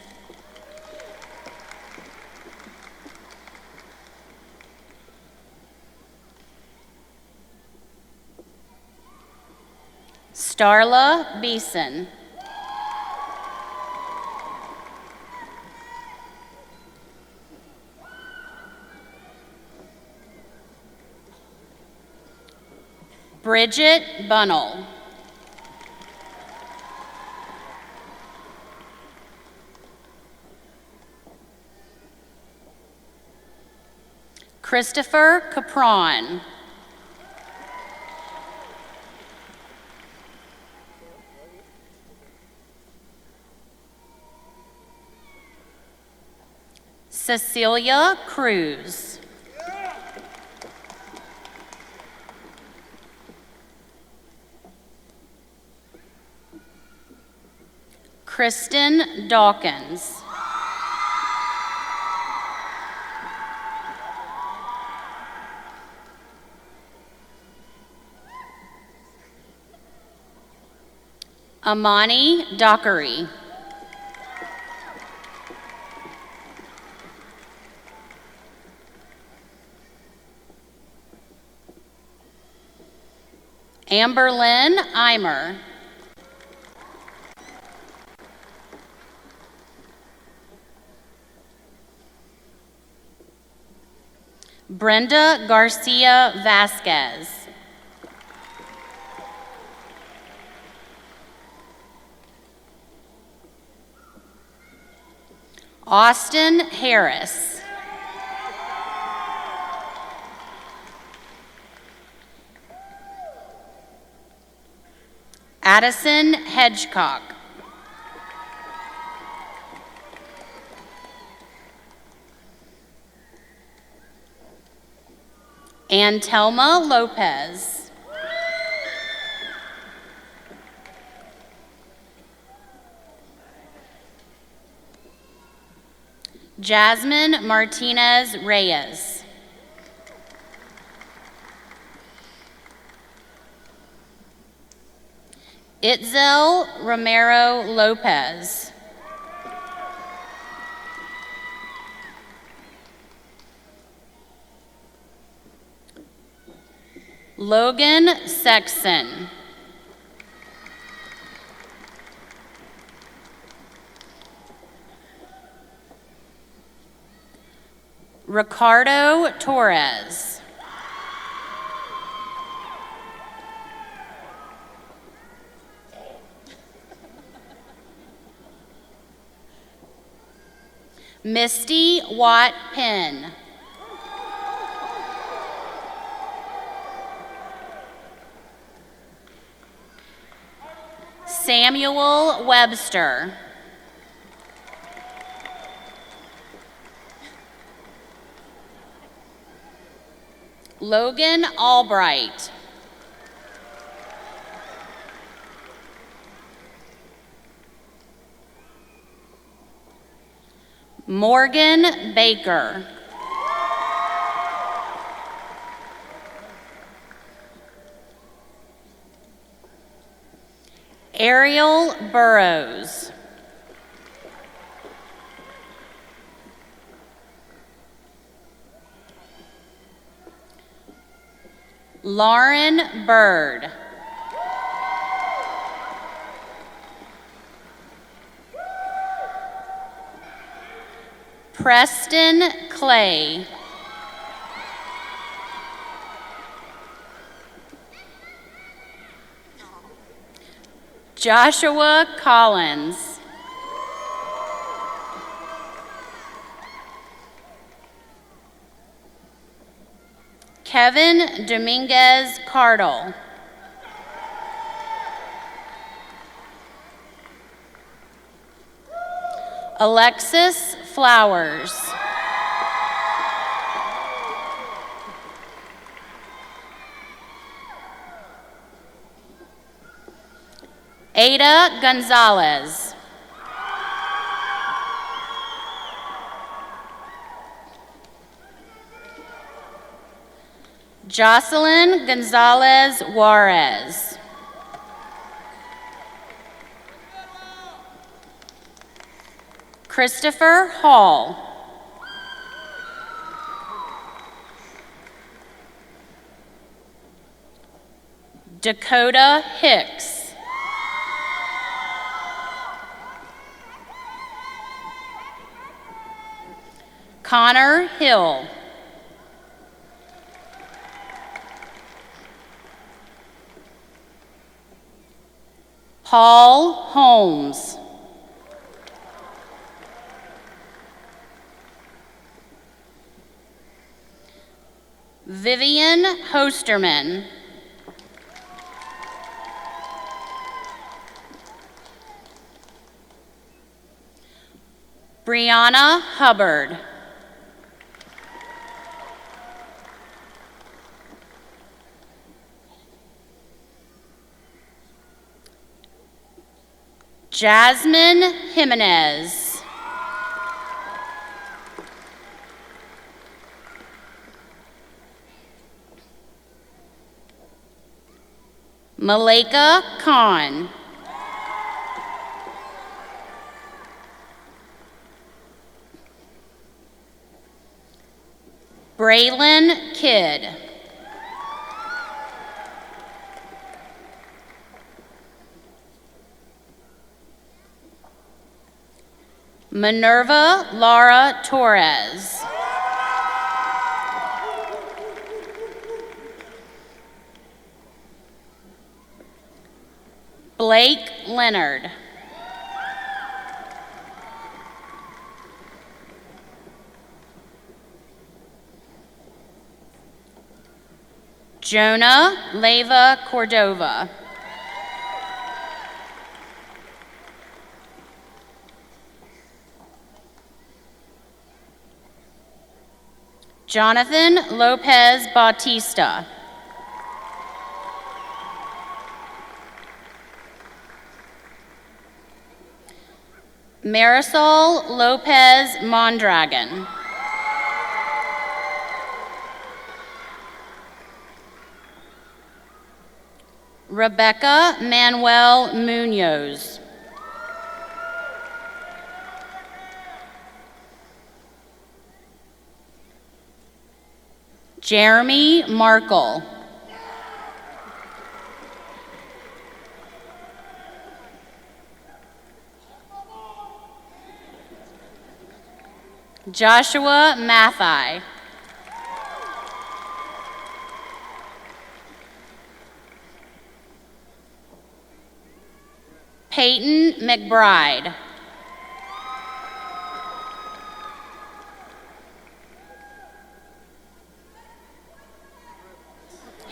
Starla Beeson. Bridget Bunnell. Christopher Capron. Cecilia Cruz. Kristen Dawkins. Amani Dockery. Amberlyn Eimer. Brenda Garcia Vasquez. Austin Harris. Addison Hedgecock. Antelma Lopez. Jasmine Martinez Reyes. Itzel Romero Lopez. Logan Sexton. Ricardo Torres. Misty Watt Penn. Samuel Webster. Logan Albright. Morgan Baker. Ariel Burrows. Lauren Bird. Preston Clay. Joshua Collins. Kevin Dominguez Cardle. Alexis Flowers. Ada Gonzalez. Jocelyn Gonzalez Juarez. Christopher Hall. Dakota Hicks. Connor Hill. Paul Holmes. Vivian Hosterman. Brianna Hubbard. Jasmine Jimenez. Malika Khan. Braylon Kidd. Minerva Laura Torres. Blake Leonard. Jonah Leva Cordova. Jonathan Lopez Bautista. Marisol Lopez Mondragon. Rebecca Manuel Munoz. Jeremy Markle. Joshua Mathai. Peyton McBride.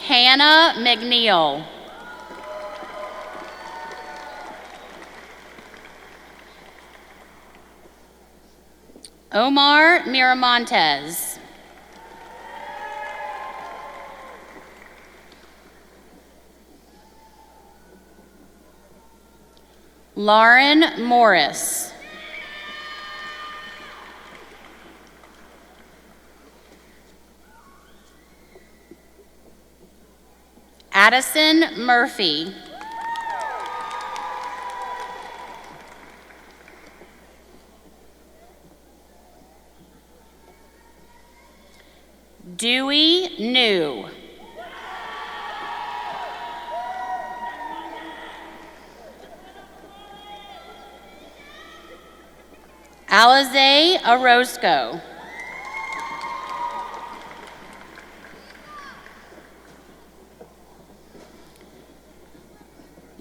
Hannah McNeil. Omar Miramontes. Lauren Morris. Addison Murphy. Dewey New. Alize Orozco.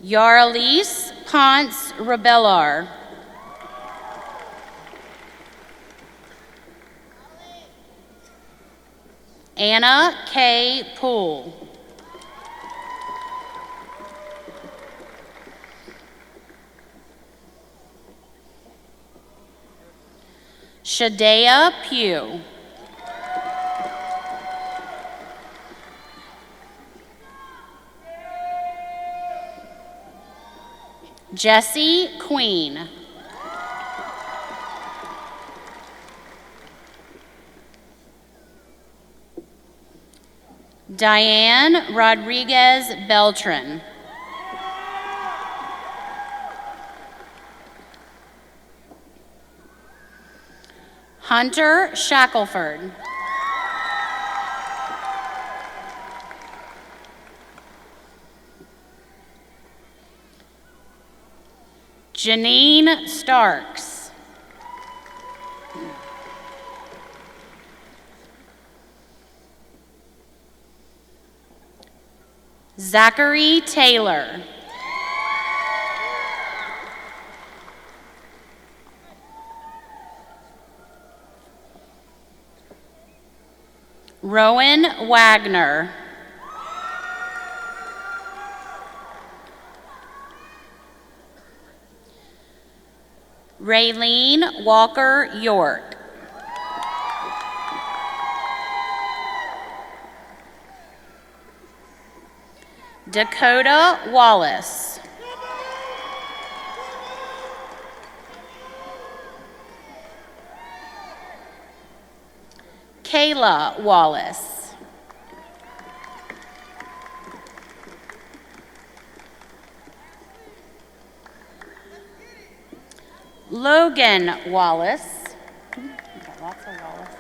Yarlise Ponce Rebellar. Anna K. Poole. Shadea Pugh. Jesse Queen. Diane Rodriguez Beltran. Hunter Shackelford. Janine Starks. Zachary Taylor. Rowan Wagner. Raylene Walker York. Dakota Wallace. Kayla Wallace. Logan Wallace. Got lots of Wallaces.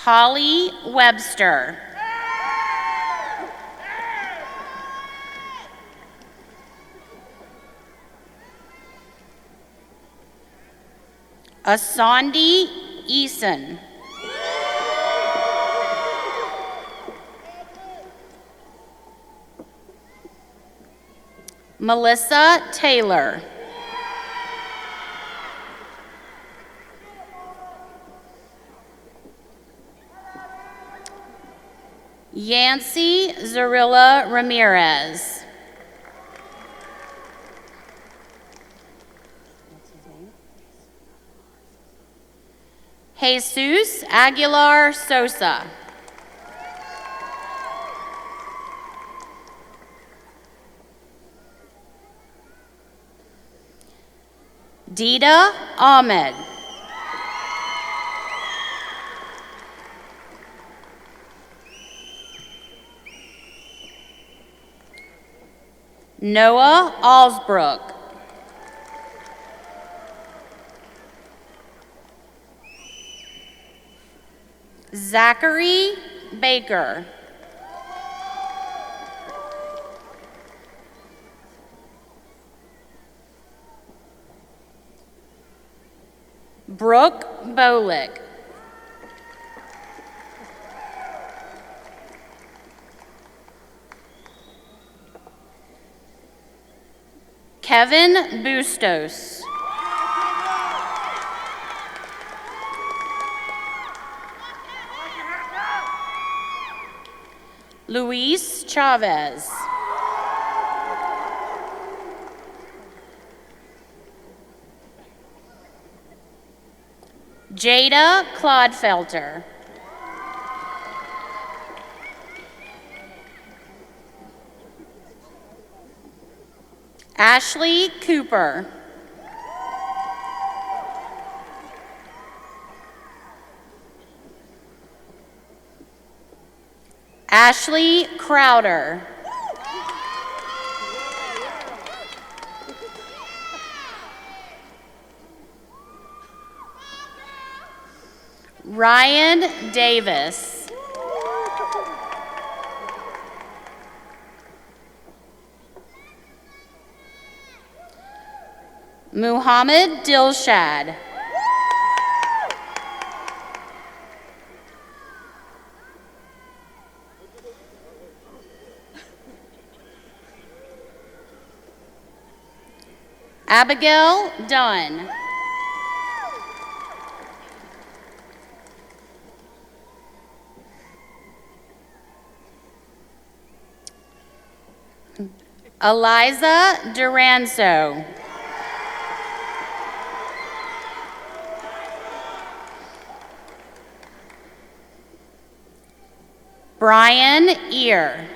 Holly Webster. Asandi Eason. Melissa Taylor. Yancy Zarilla Ramirez. Jesus Aguilar Sosa. Dita Ahmed. Noah Alsbrook. Zachary Baker. Brooke Bolick. Kevin Bustos. Luis Chavez. Jada Clodfelter. Ashley Cooper. Ashley Crowder. Ryan Davis. Muhammad Dilshad. Abigail Dunn. Eliza Duranzo. Brian Ear.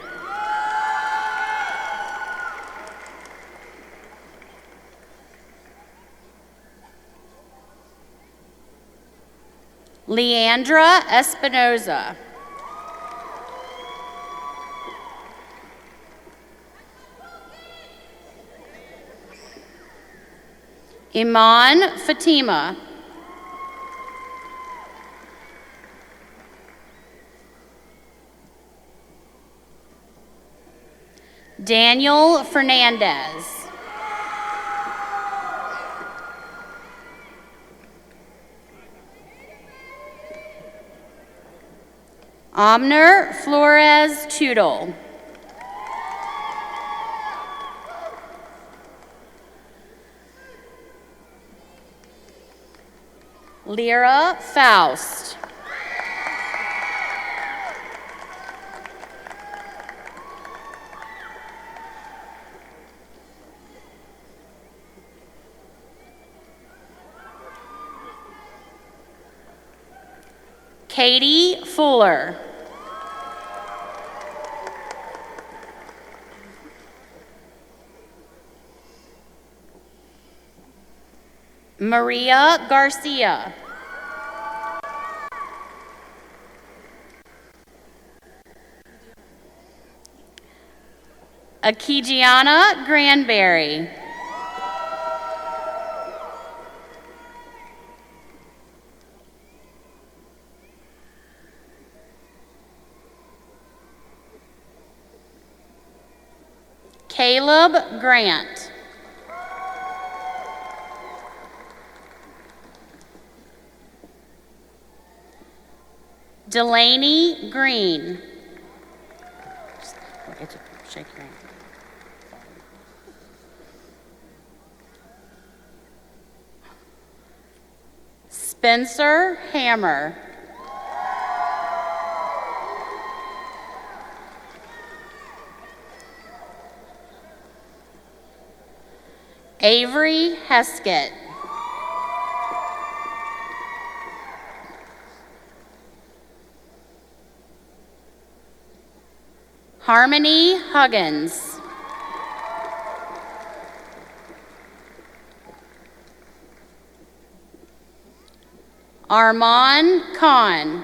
Leandra Espinoza. Iman Fatima. Daniel Fernandez. Amner Flores Tudel. Lyra Faust. Katie Fuller. Maria Garcia. Akijiana Granberry. Caleb Grant. Delaney Green. Shake your hand. Spencer Hammer. Avery Heskett. Harmony Huggins. Armand Khan.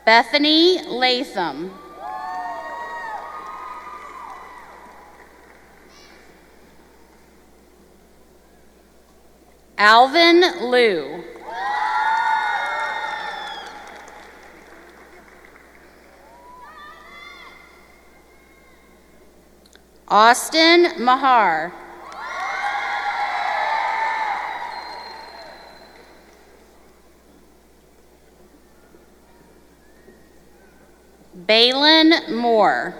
Bethany Latham. Alvin Liu. Austin Mahar. Balin Moore.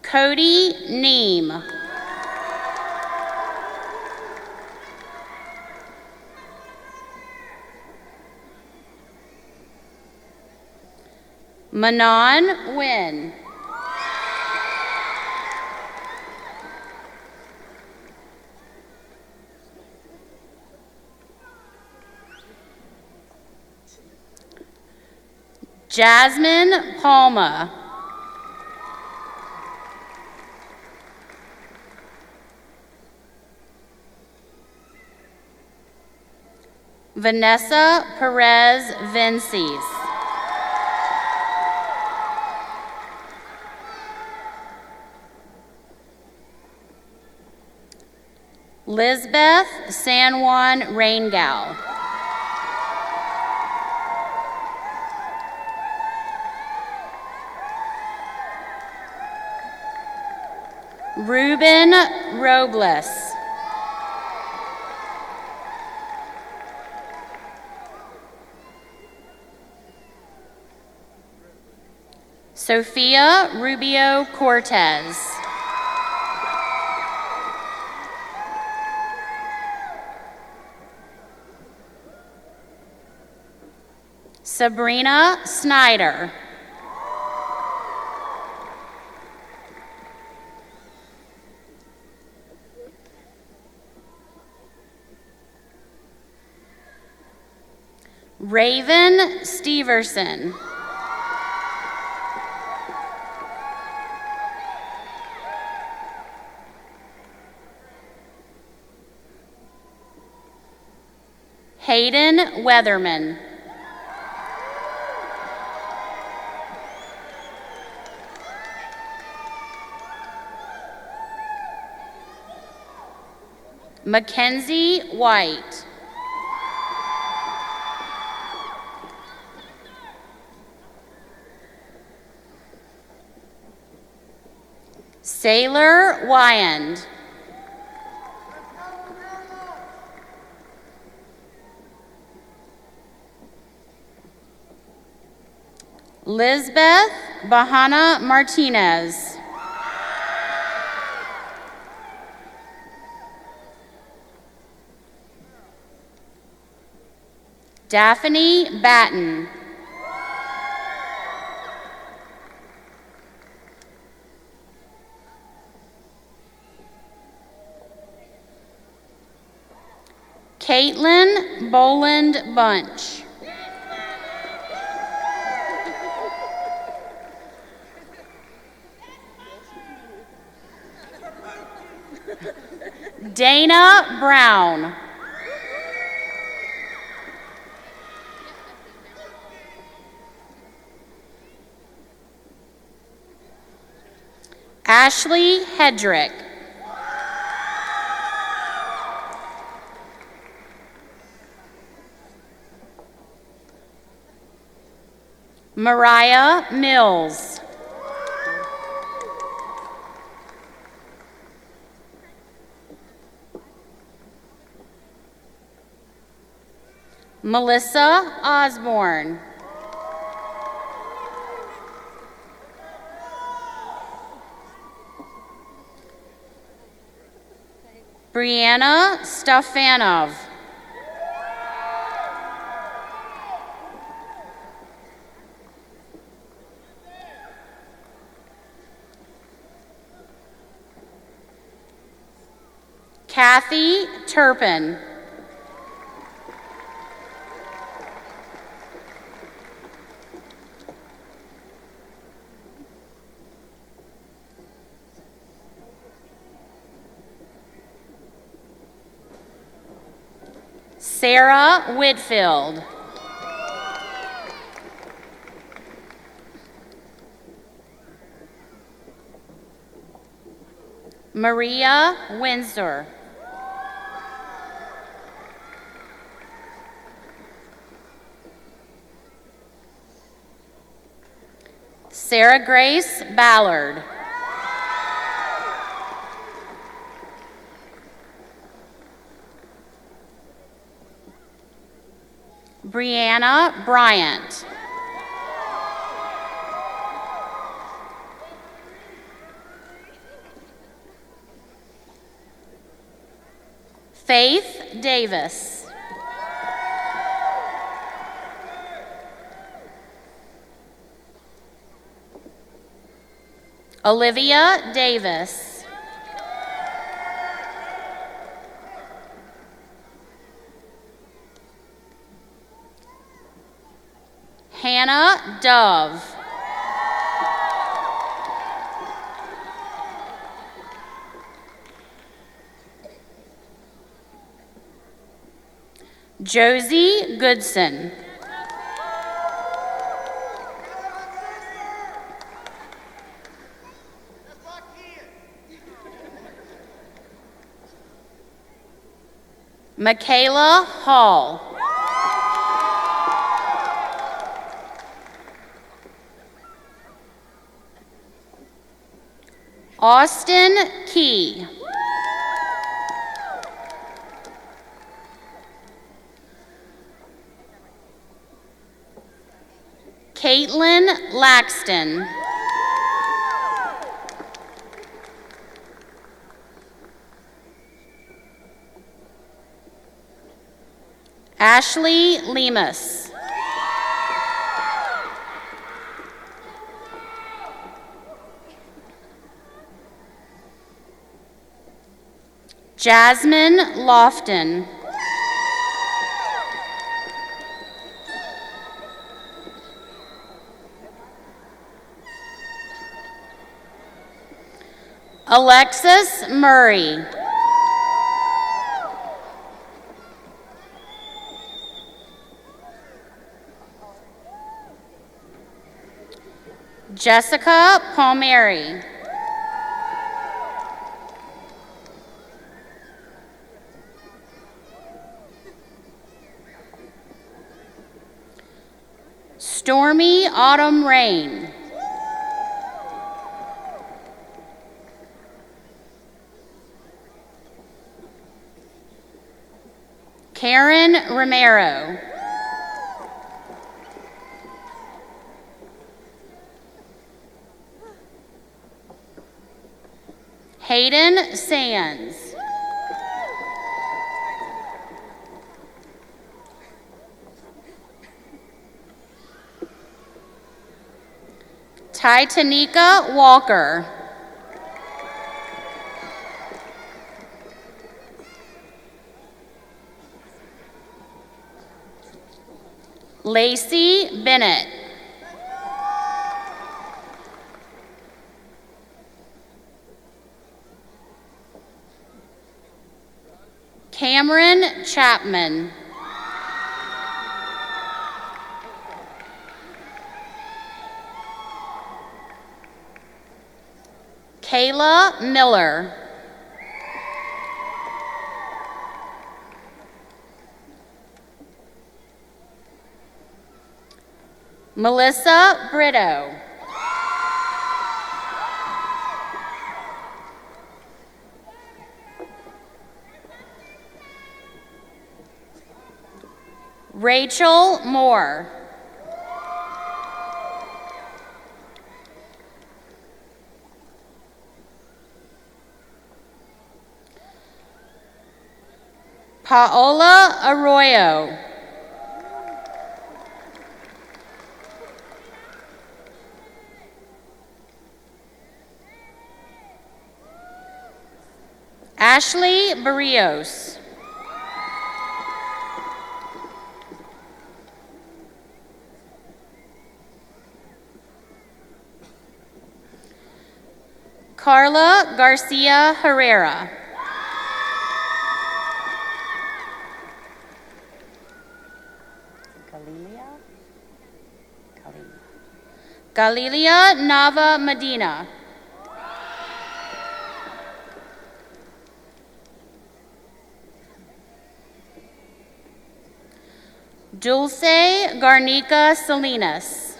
Cody Neem. Manon Nguyen. Jasmine Palma. Vanessa Perez Vences. Lisbeth San Juan Raingal. Ruben Robles. Sophia Rubio Cortez. Sabrina Snyder. Raven Steverson. Hayden Weatherman. Mackenzie White. Sailor Wyand. Lisbeth Bahana Martinez. Daphne Batten. Caitlin Boland Bunch. Dana Brown. Ashley Hedrick. Mariah Mills. Melissa Osborne. Brianna Stefanov. Kathy Turpin. Sarah Whitfield. Maria Windsor. Sarah Grace Ballard. Brianna Bryant. Faith Davis. Olivia Davis. Hannah Dove. Josie Goodson. Michaela Hall. Austin Key. Caitlin Laxton. Ashley Lemus. Jasmine Lofton. Alexis Murray. Jessica Palmieri. Stormy Autumn Rain. Karen Romero. Hayden Sands. Titanika Walker. Lacey Bennett. Cameron Chapman. Kayla Miller. Melissa Brito. Rachel Moore. Paola Arroyo. Ashley Barrios. Carla Garcia Herrera. Galilia Nava Medina. Dulce Garnica Salinas.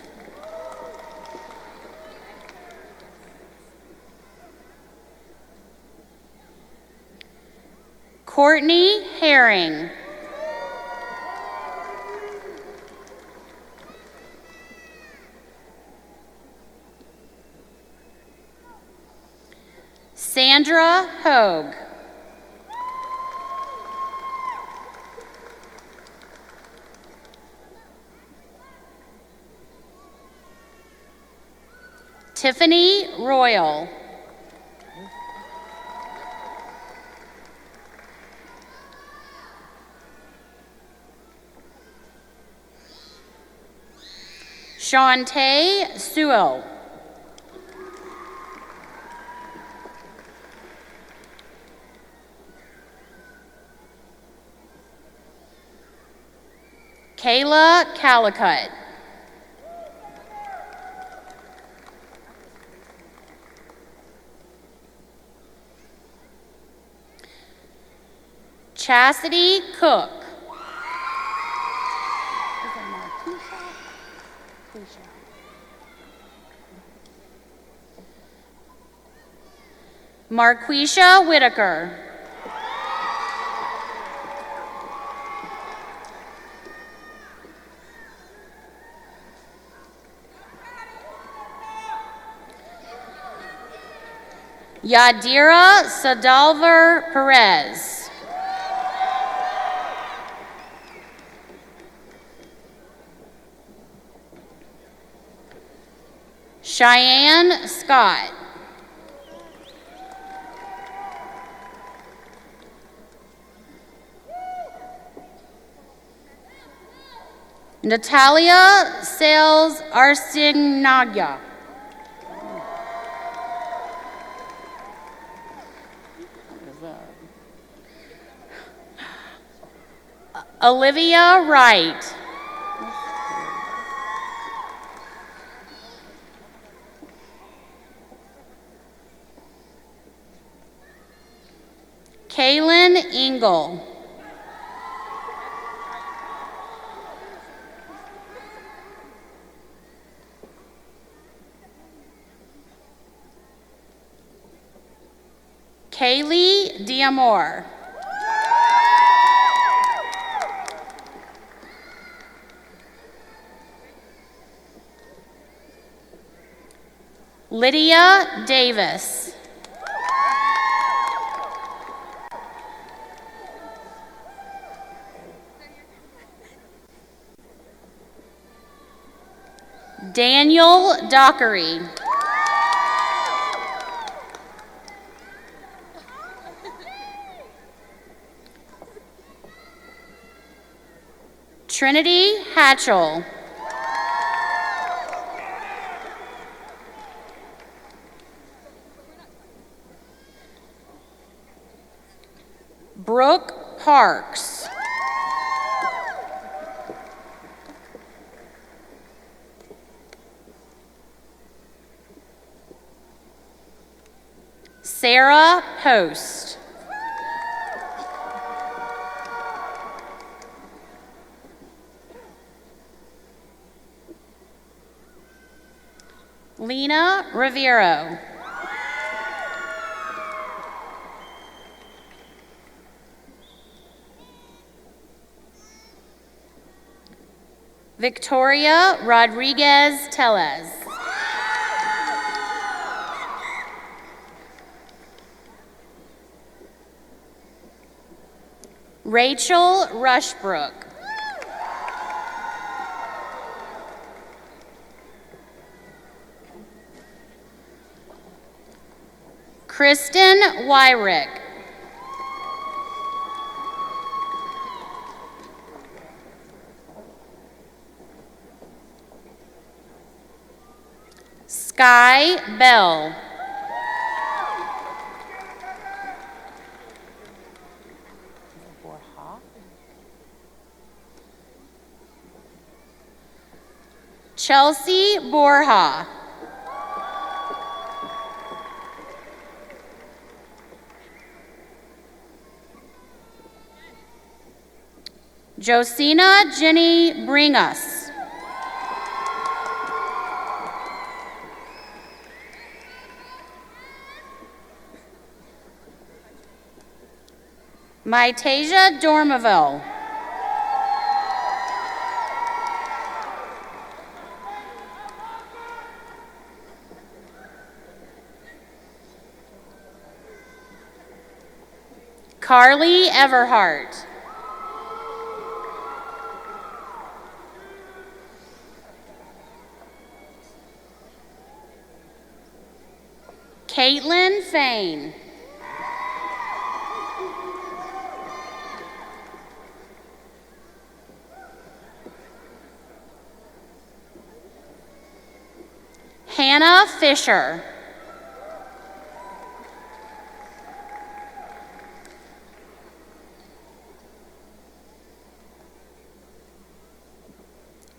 Courtney Herring. Sandra Hogue. Tiffany Royal. Shantae Sewell. Kayla Calicut. Chastity Cook. Marquisha Whitaker. Yadira Sadalver Perez. Cheyenne Scott. Natalia Sales Arsignaga. Olivia Wright. Kaylin Engel. Kaylee Diamore. Lydia Davis. Daniel Dockery. Trinity Hatchell. Brooke Parks. Sarah Post. Lena Rivero. Victoria Rodriguez Tellez. Rachel Rushbrook. Kristen Wyrick. Sky Bell. Chelsea Borja. Josina Jenny Bringus. Mytasia Dormaville. Carly Everhart. Caitlin Fain. Hannah Fisher.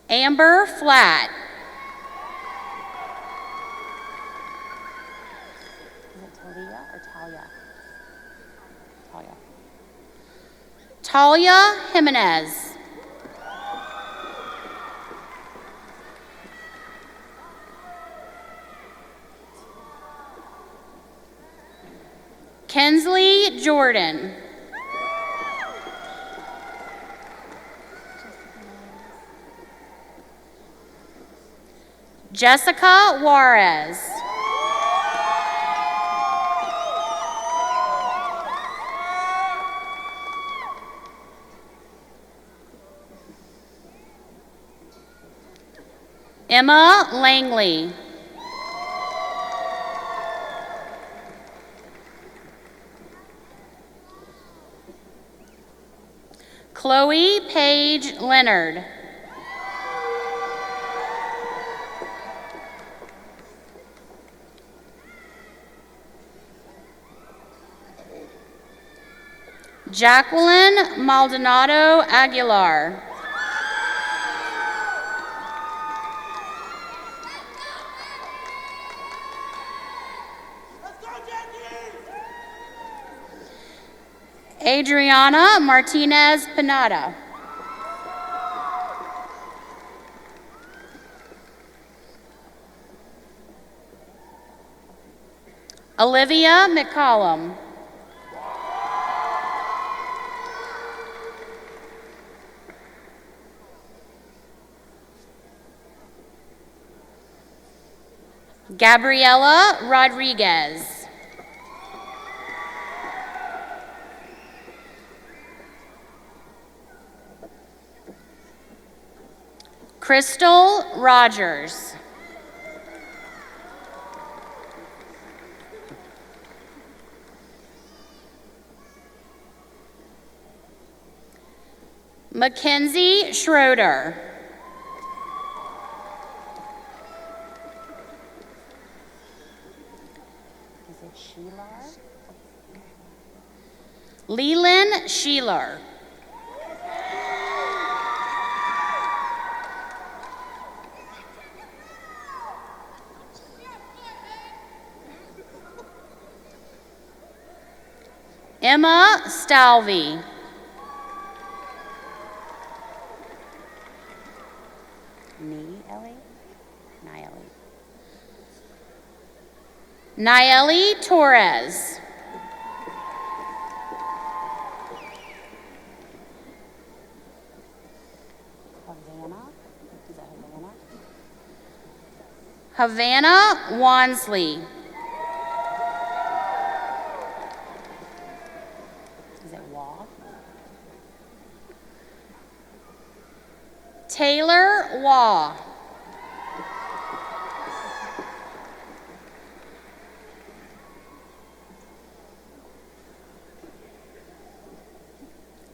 Amber Flatt. Is it Talia or Talia? Talia. Talia Jimenez. Kensley Jordan. Jessica Juarez. Emma Langley. Chloe Paige Leonard. Jacqueline Maldonado Aguilar. Adriana Martinez Pinada. Olivia McCollum. Gabriela Rodriguez. Crystal Rogers. Mackenzie Schroeder. Is it Sheila? Leland Sheeler. Emma Stalvey. Me, Ellie? Not Ellie. Nayeli Torres. Havana Wansley. Is it Waugh? Taylor Waugh.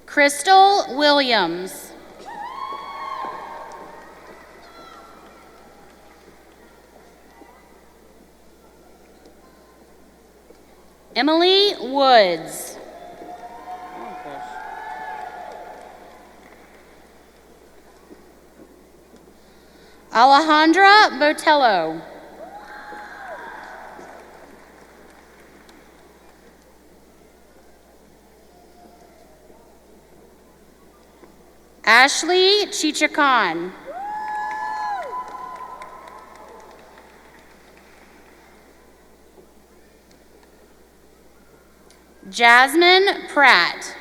Crystal Williams. Emily Woods. Alejandra Botello. Ashley Chichacon. Jasmine Pratt.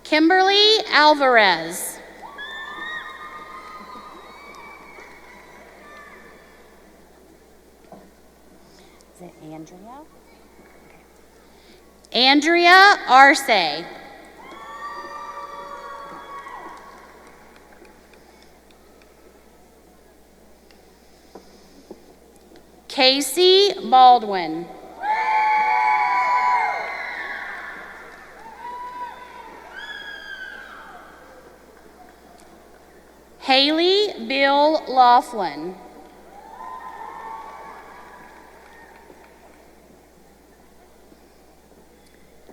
Kimberly Alvarez. Is it Andrea? Andrea Arce. Casey Baldwin. Haley Bill Laughlin.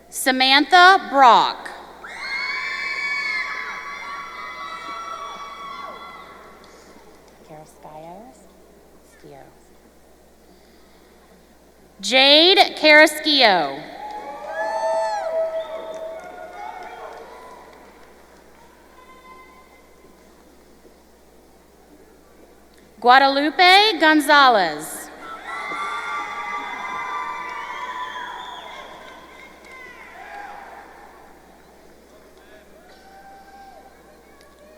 Samantha Brock. Jade Carrasquillo. Guadalupe Gonzalez.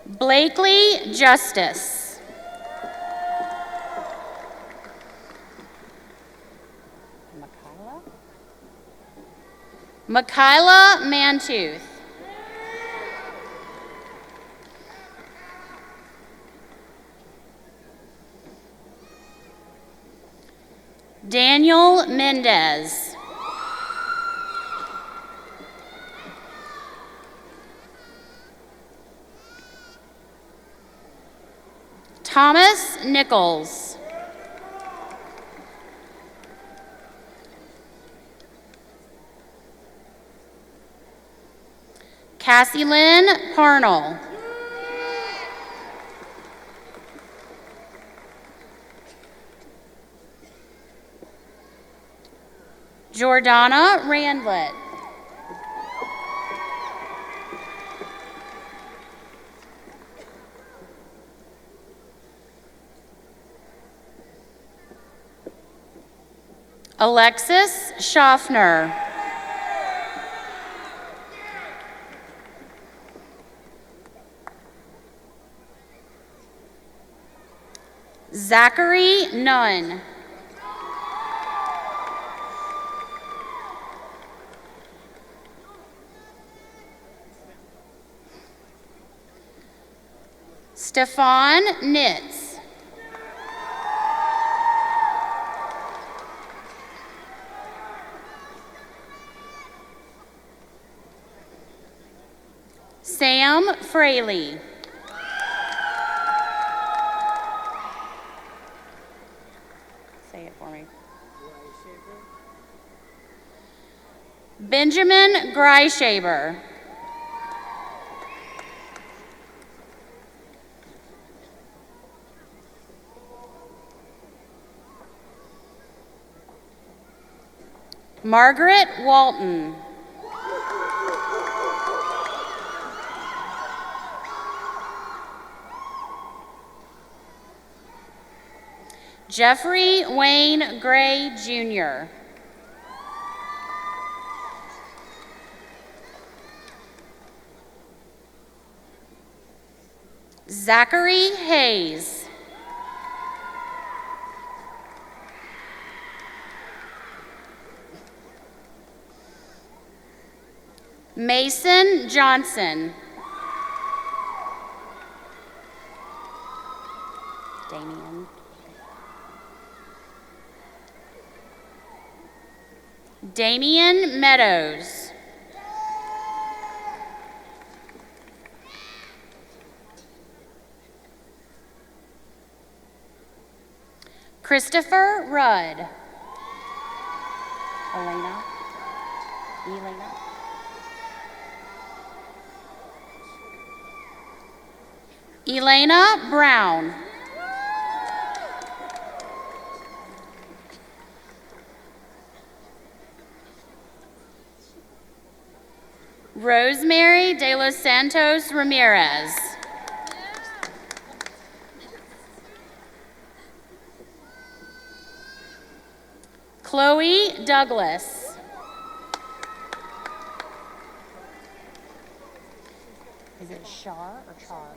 Blakely Justice. Makayla Mantooth. Daniel Mendez. Thomas Nichols. Cassie Lynn Parnell. Jordana Randlett. Alexis Schaffner. Zachary Nunn. Stefan Nitz. Sam Fraley. Say it for me. Benjamin Greishaber. Margaret Walton. Jeffrey Wayne Gray, Jr. Zachary Hayes. Mason Johnson. Damian. Damian Meadows. Christopher Rudd. Elena. Elena Brown. Rosemary de los Santos Ramirez. Chloe Douglas. Is it Char or Char?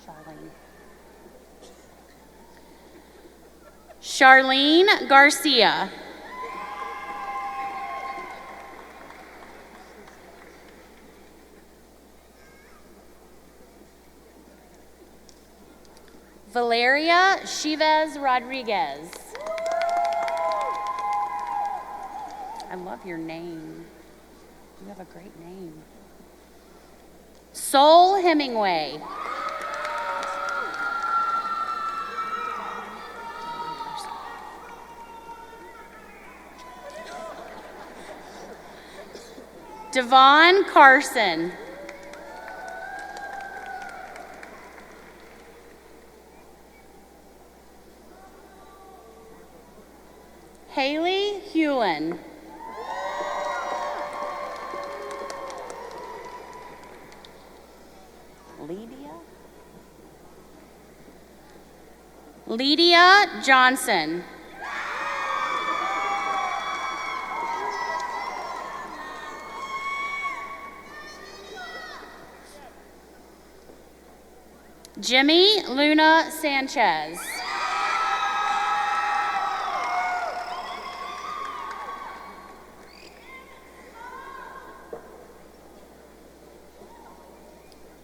Charlene. Charlene Garcia. Valeria Chivez Rodriguez. I love your name. You have a great name. Sol Hemingway. Devon Carson. Haley Hewlin. Lydia Johnson. Jimmy Luna Sanchez.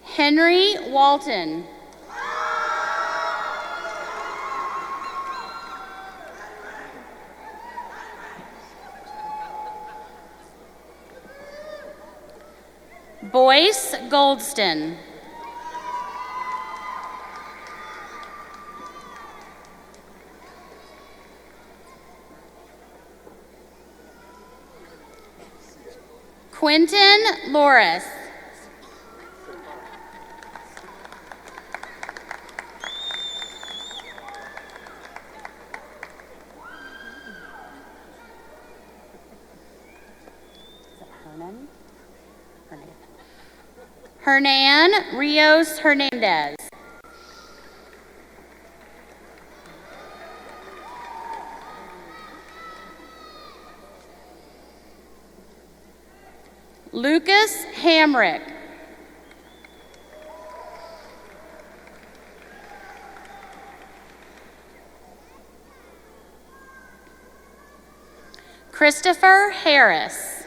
Henry Walton. Boyce Goldston. Quentin Loris. Hernan Rios Hernandez. Lucas Hamrick. Christopher Harris.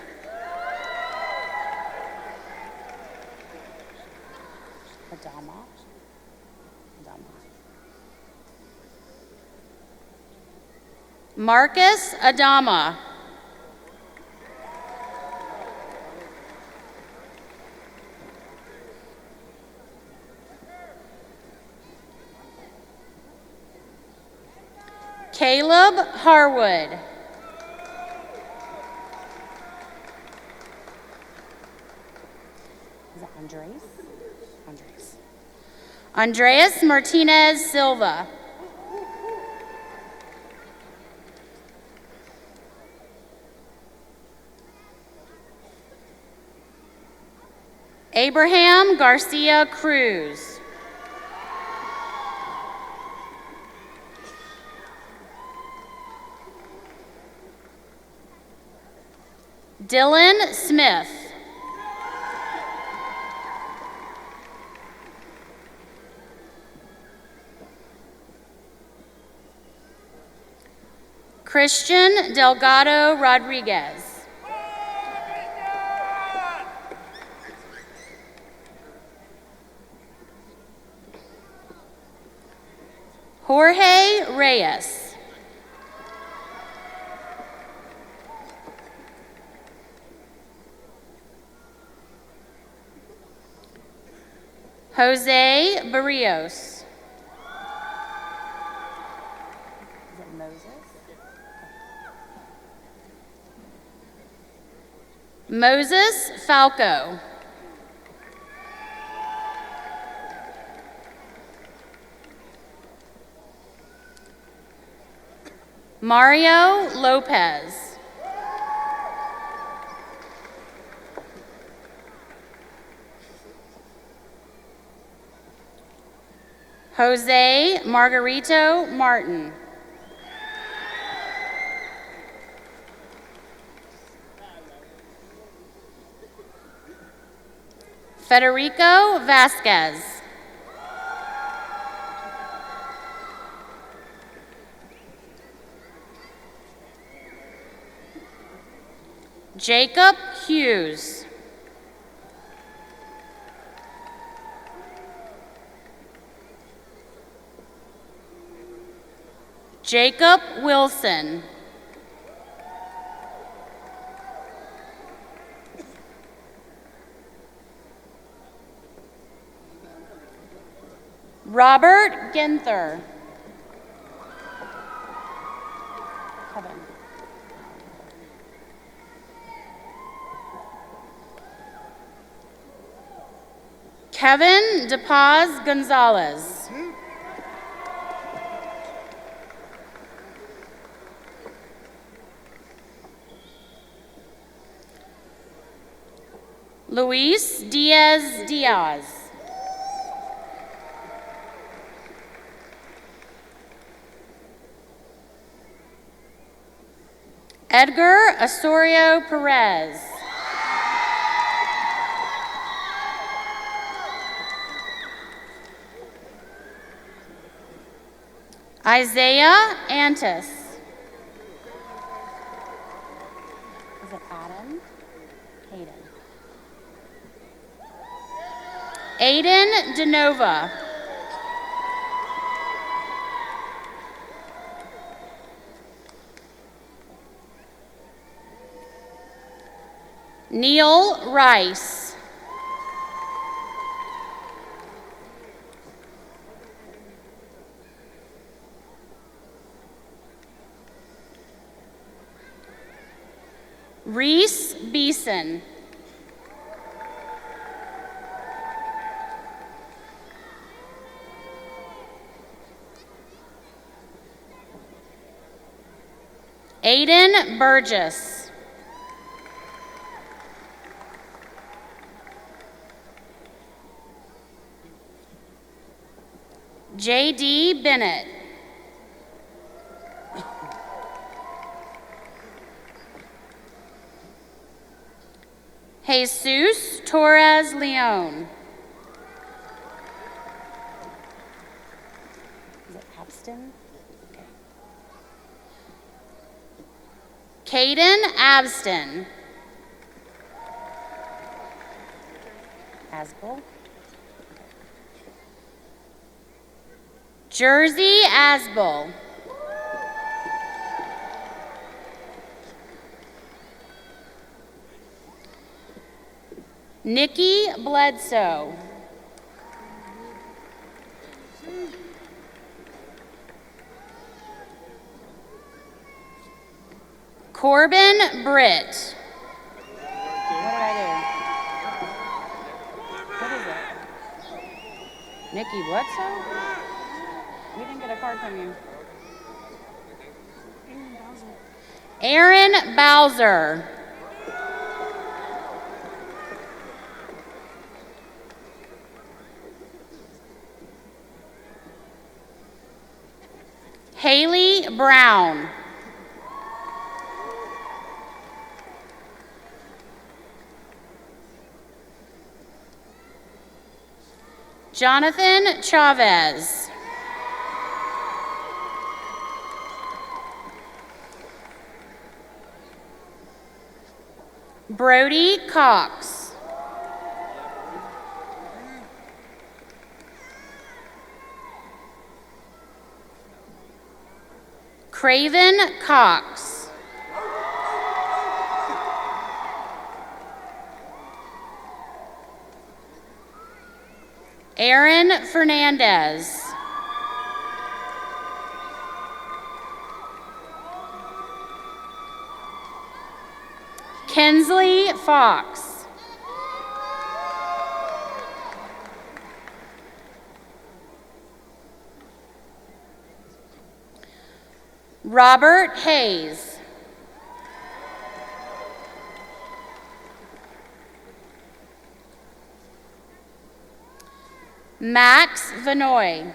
Marcus Adama. Caleb Harwood. Is it Andres? Andreas Martinez Silva. Abraham Garcia Cruz. Dylan Smith. Christian Delgado Rodriguez. Jorge Reyes. Jose Barrios. Is it Moses? Moses Falco. Mario Lopez. Jose Margarito Martin. Federico Vasquez. Jacob Hughes. Jacob Wilson. Robert Ginther. Kevin. Kevin DePaz Gonzalez. Luis Diaz Diaz. Edgar Osorio Perez. Isaiah Antis. Is it Adam? Hayden. Aiden DeNova. Neil Rice. Reese Beeson. Aiden Burgess. J.D. Bennett. Jesus Torres Leon. Is it Abston? Okay. Caden Abston. Asbel. Jersey Asbel. Nikki Bledsoe. Corbin Britt. What did I do? What is it? Nikki Bledsoe? We didn't get a card from you. Aaron Bowser. Haley Brown. Jonathan Chavez. Brody Cox. Craven Cox. Aaron Fernandez. Kinsley Fox. Robert Hayes. Max Vanoy.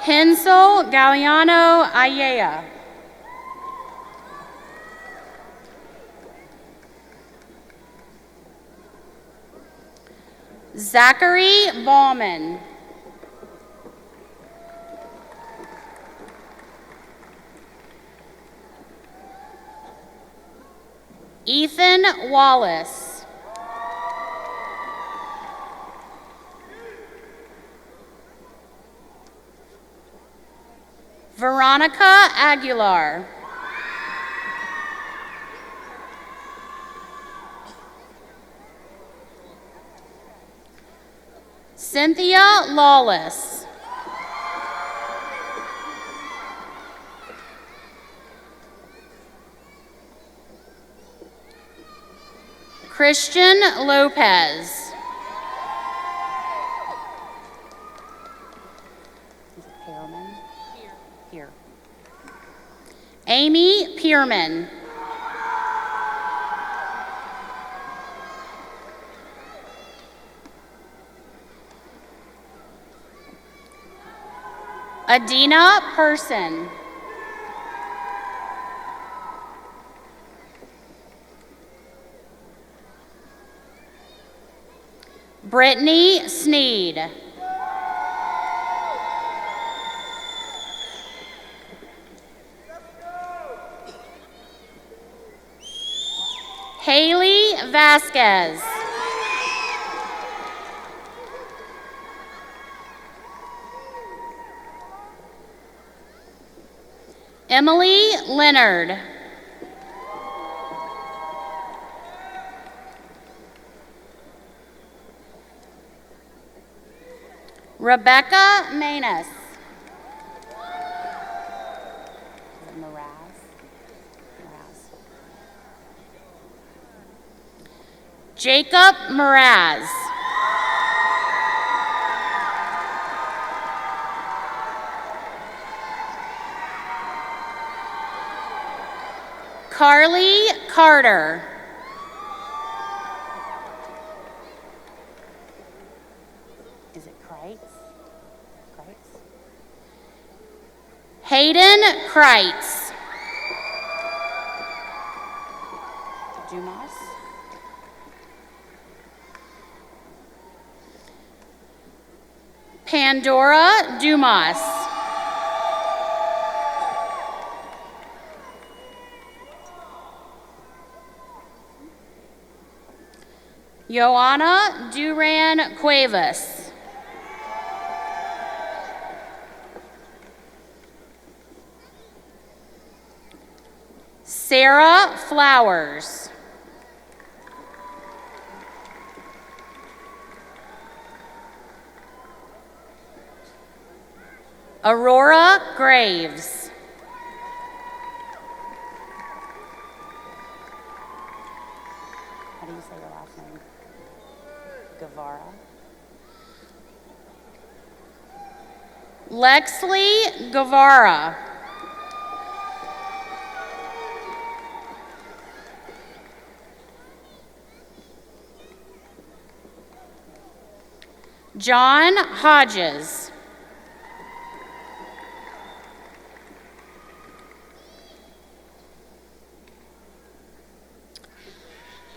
Hensel Galliano Ayea. Zachary Ballman. Ethan Wallace. Veronica Aguilar. Cynthia Lawless. Christian Lopez. Here. Amy Pierman. Adina Person. Brittany Sneed. Haley Vasquez. Emily Leonard. Rebecca Manus. Jacob Mraz. Carly Carter. Is it Kreitz? Hayden Kreitz. Dumas. Pandora Dumas. Joanna Duran Cuevas. Sarah Flowers. Aurora Graves. How do you say your last name? Guevara. Lexley Guevara. John Hodges.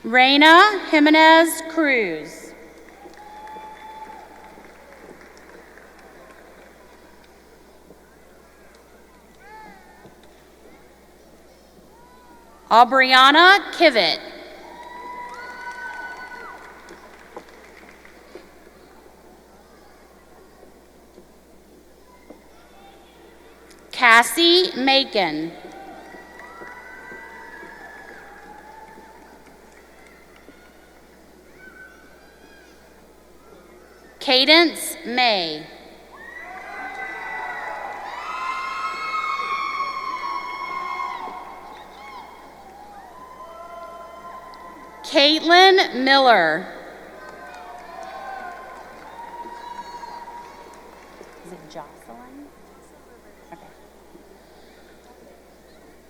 Reina Jimenez Cruz. Aubriana Kivett. Cassie Macon. Cadence May. Caitlin Miller. Is it Jocelyn? Okay.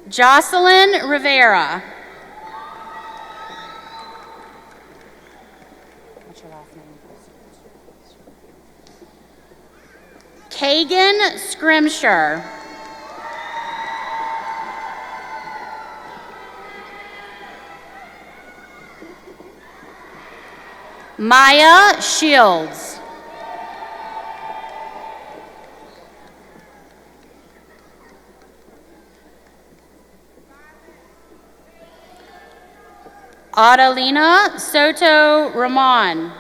Jocelyn Rivera. What's your last name? Kagan Scrimshire. Maya Shields. Adelina Soto Ramon.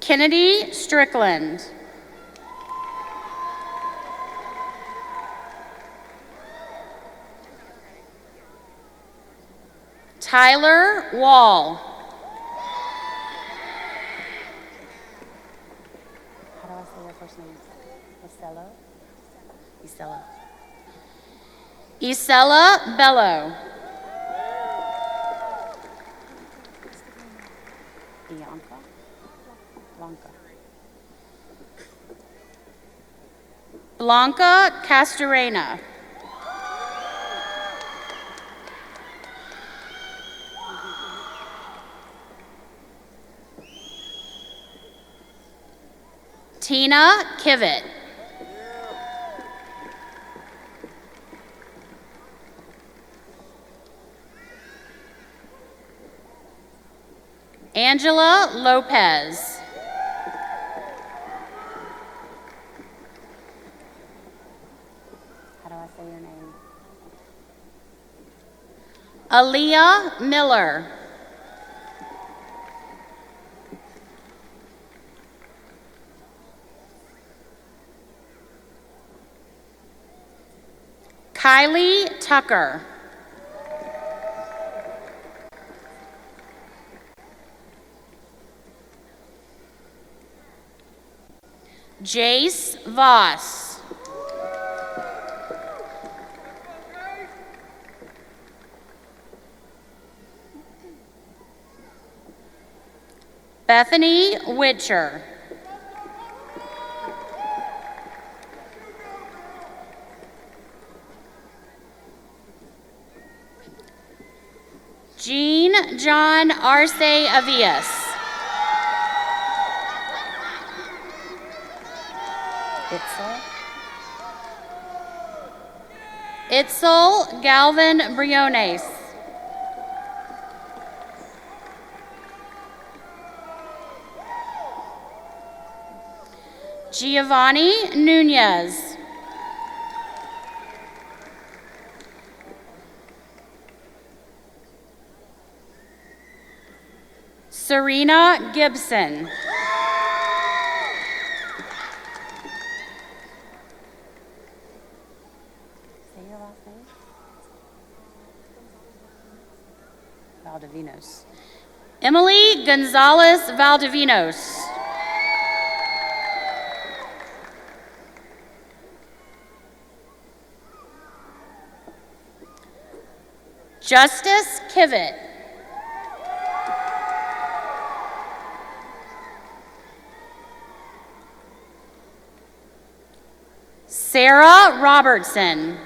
Kennedy Strickland. Tyler Wall. How do I say your first name? Isela? Isela Bello. Blanca Castorena. Tina Kivett. Angela Lopez. How do I say your name? Aaliyah Miller. Kylie Tucker. Jace Voss. Bethany Witcher. Jean John Arce Avias. Itzel Galvin Briones. Giovanni Nunez. Serena Gibson. Say your last name. Valdivinos. Emily Gonzalez Valdivinos. Justice Kivett. Sarah Robertson.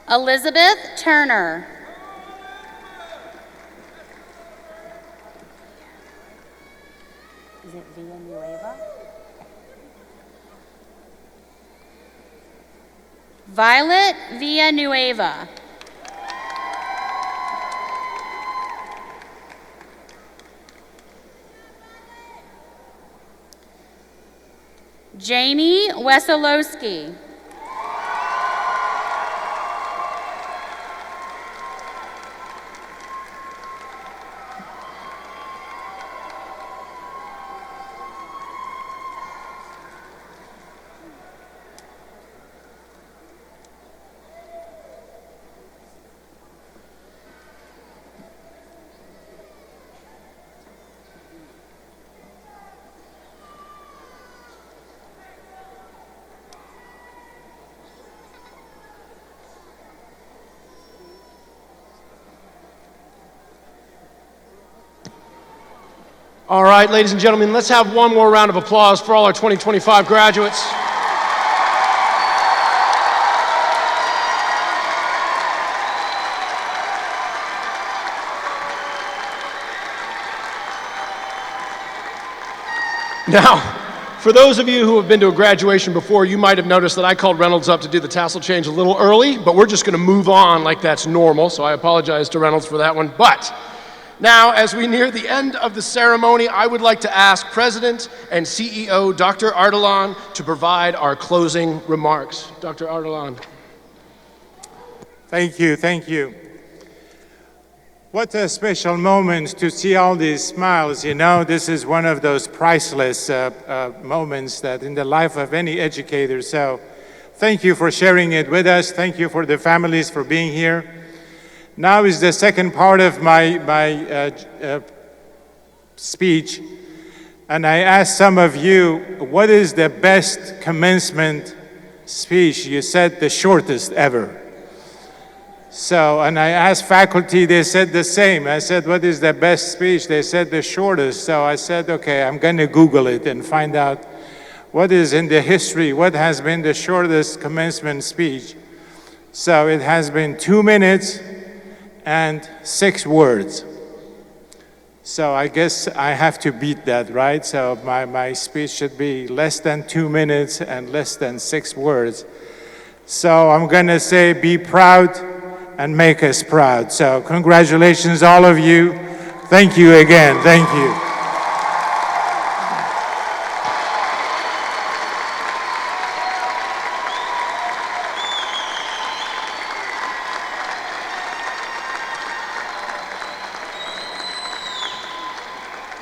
Elizabeth Turner. Villanueva. Violet Villanueva. Jamie Wesolowski. All right, ladies and gentlemen, let's have one more round of applause for all our 2025 graduates. Now, for those of you who have been to a graduation before, you might have noticed that I called Reynolds up to do the tassel change a little early, but we're just going to move on like that's normal, so I apologize to Reynolds for that one. But now, as we near the end of the ceremony, I would like to ask President and CEO Dr. Ardalan to provide our closing remarks. Dr. Ardalan. Thank you, thank you. What a special moment to see all these smiles. You know, this is one of those priceless moments that in the life of any educator. So thank you for sharing it with us. Thank you for the families for being here. Now is the second part of my speech, and I asked some of you, what is the best commencement speech? You said the shortest ever. So, and I asked faculty, they said the same. I said, what is the best speech? They said the shortest. So I said, okay, I'm going to Google it and find out what is in the history, what has been the shortest commencement speech. So it has been 2 minutes and 6 words. So I guess I have to beat that, right? So my speech should be less than 2 minutes and less than 6 words. So I'm gonna say, be proud and make us proud. So congratulations, all of you. Thank you again, thank you.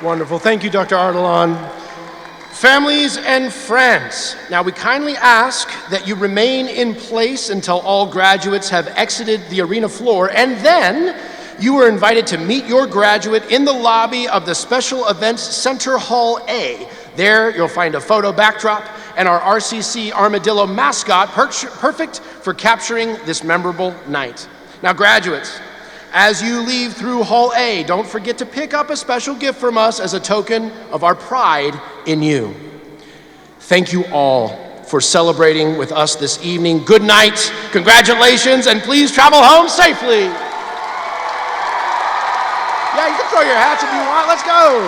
Wonderful. Thank you, Dr. Ardalan. Families and friends, now we kindly ask that you remain in place until all graduates have exited the arena floor, and then you are invited to meet your graduate in the lobby of the Special Events Center Hall A. There you'll find a photo backdrop and our RCC Armadillo mascot, perfect for capturing this memorable night. Now graduates, as you leave through Hall A, don't forget to pick up a special gift from us as a token of our pride in you. Thank you all for celebrating with us this evening. Good night, congratulations, and please travel home safely. Yeah, you can throw your hats if you want. Let's go.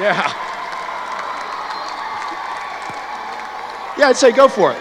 Yeah. Yeah, I'd say go for it.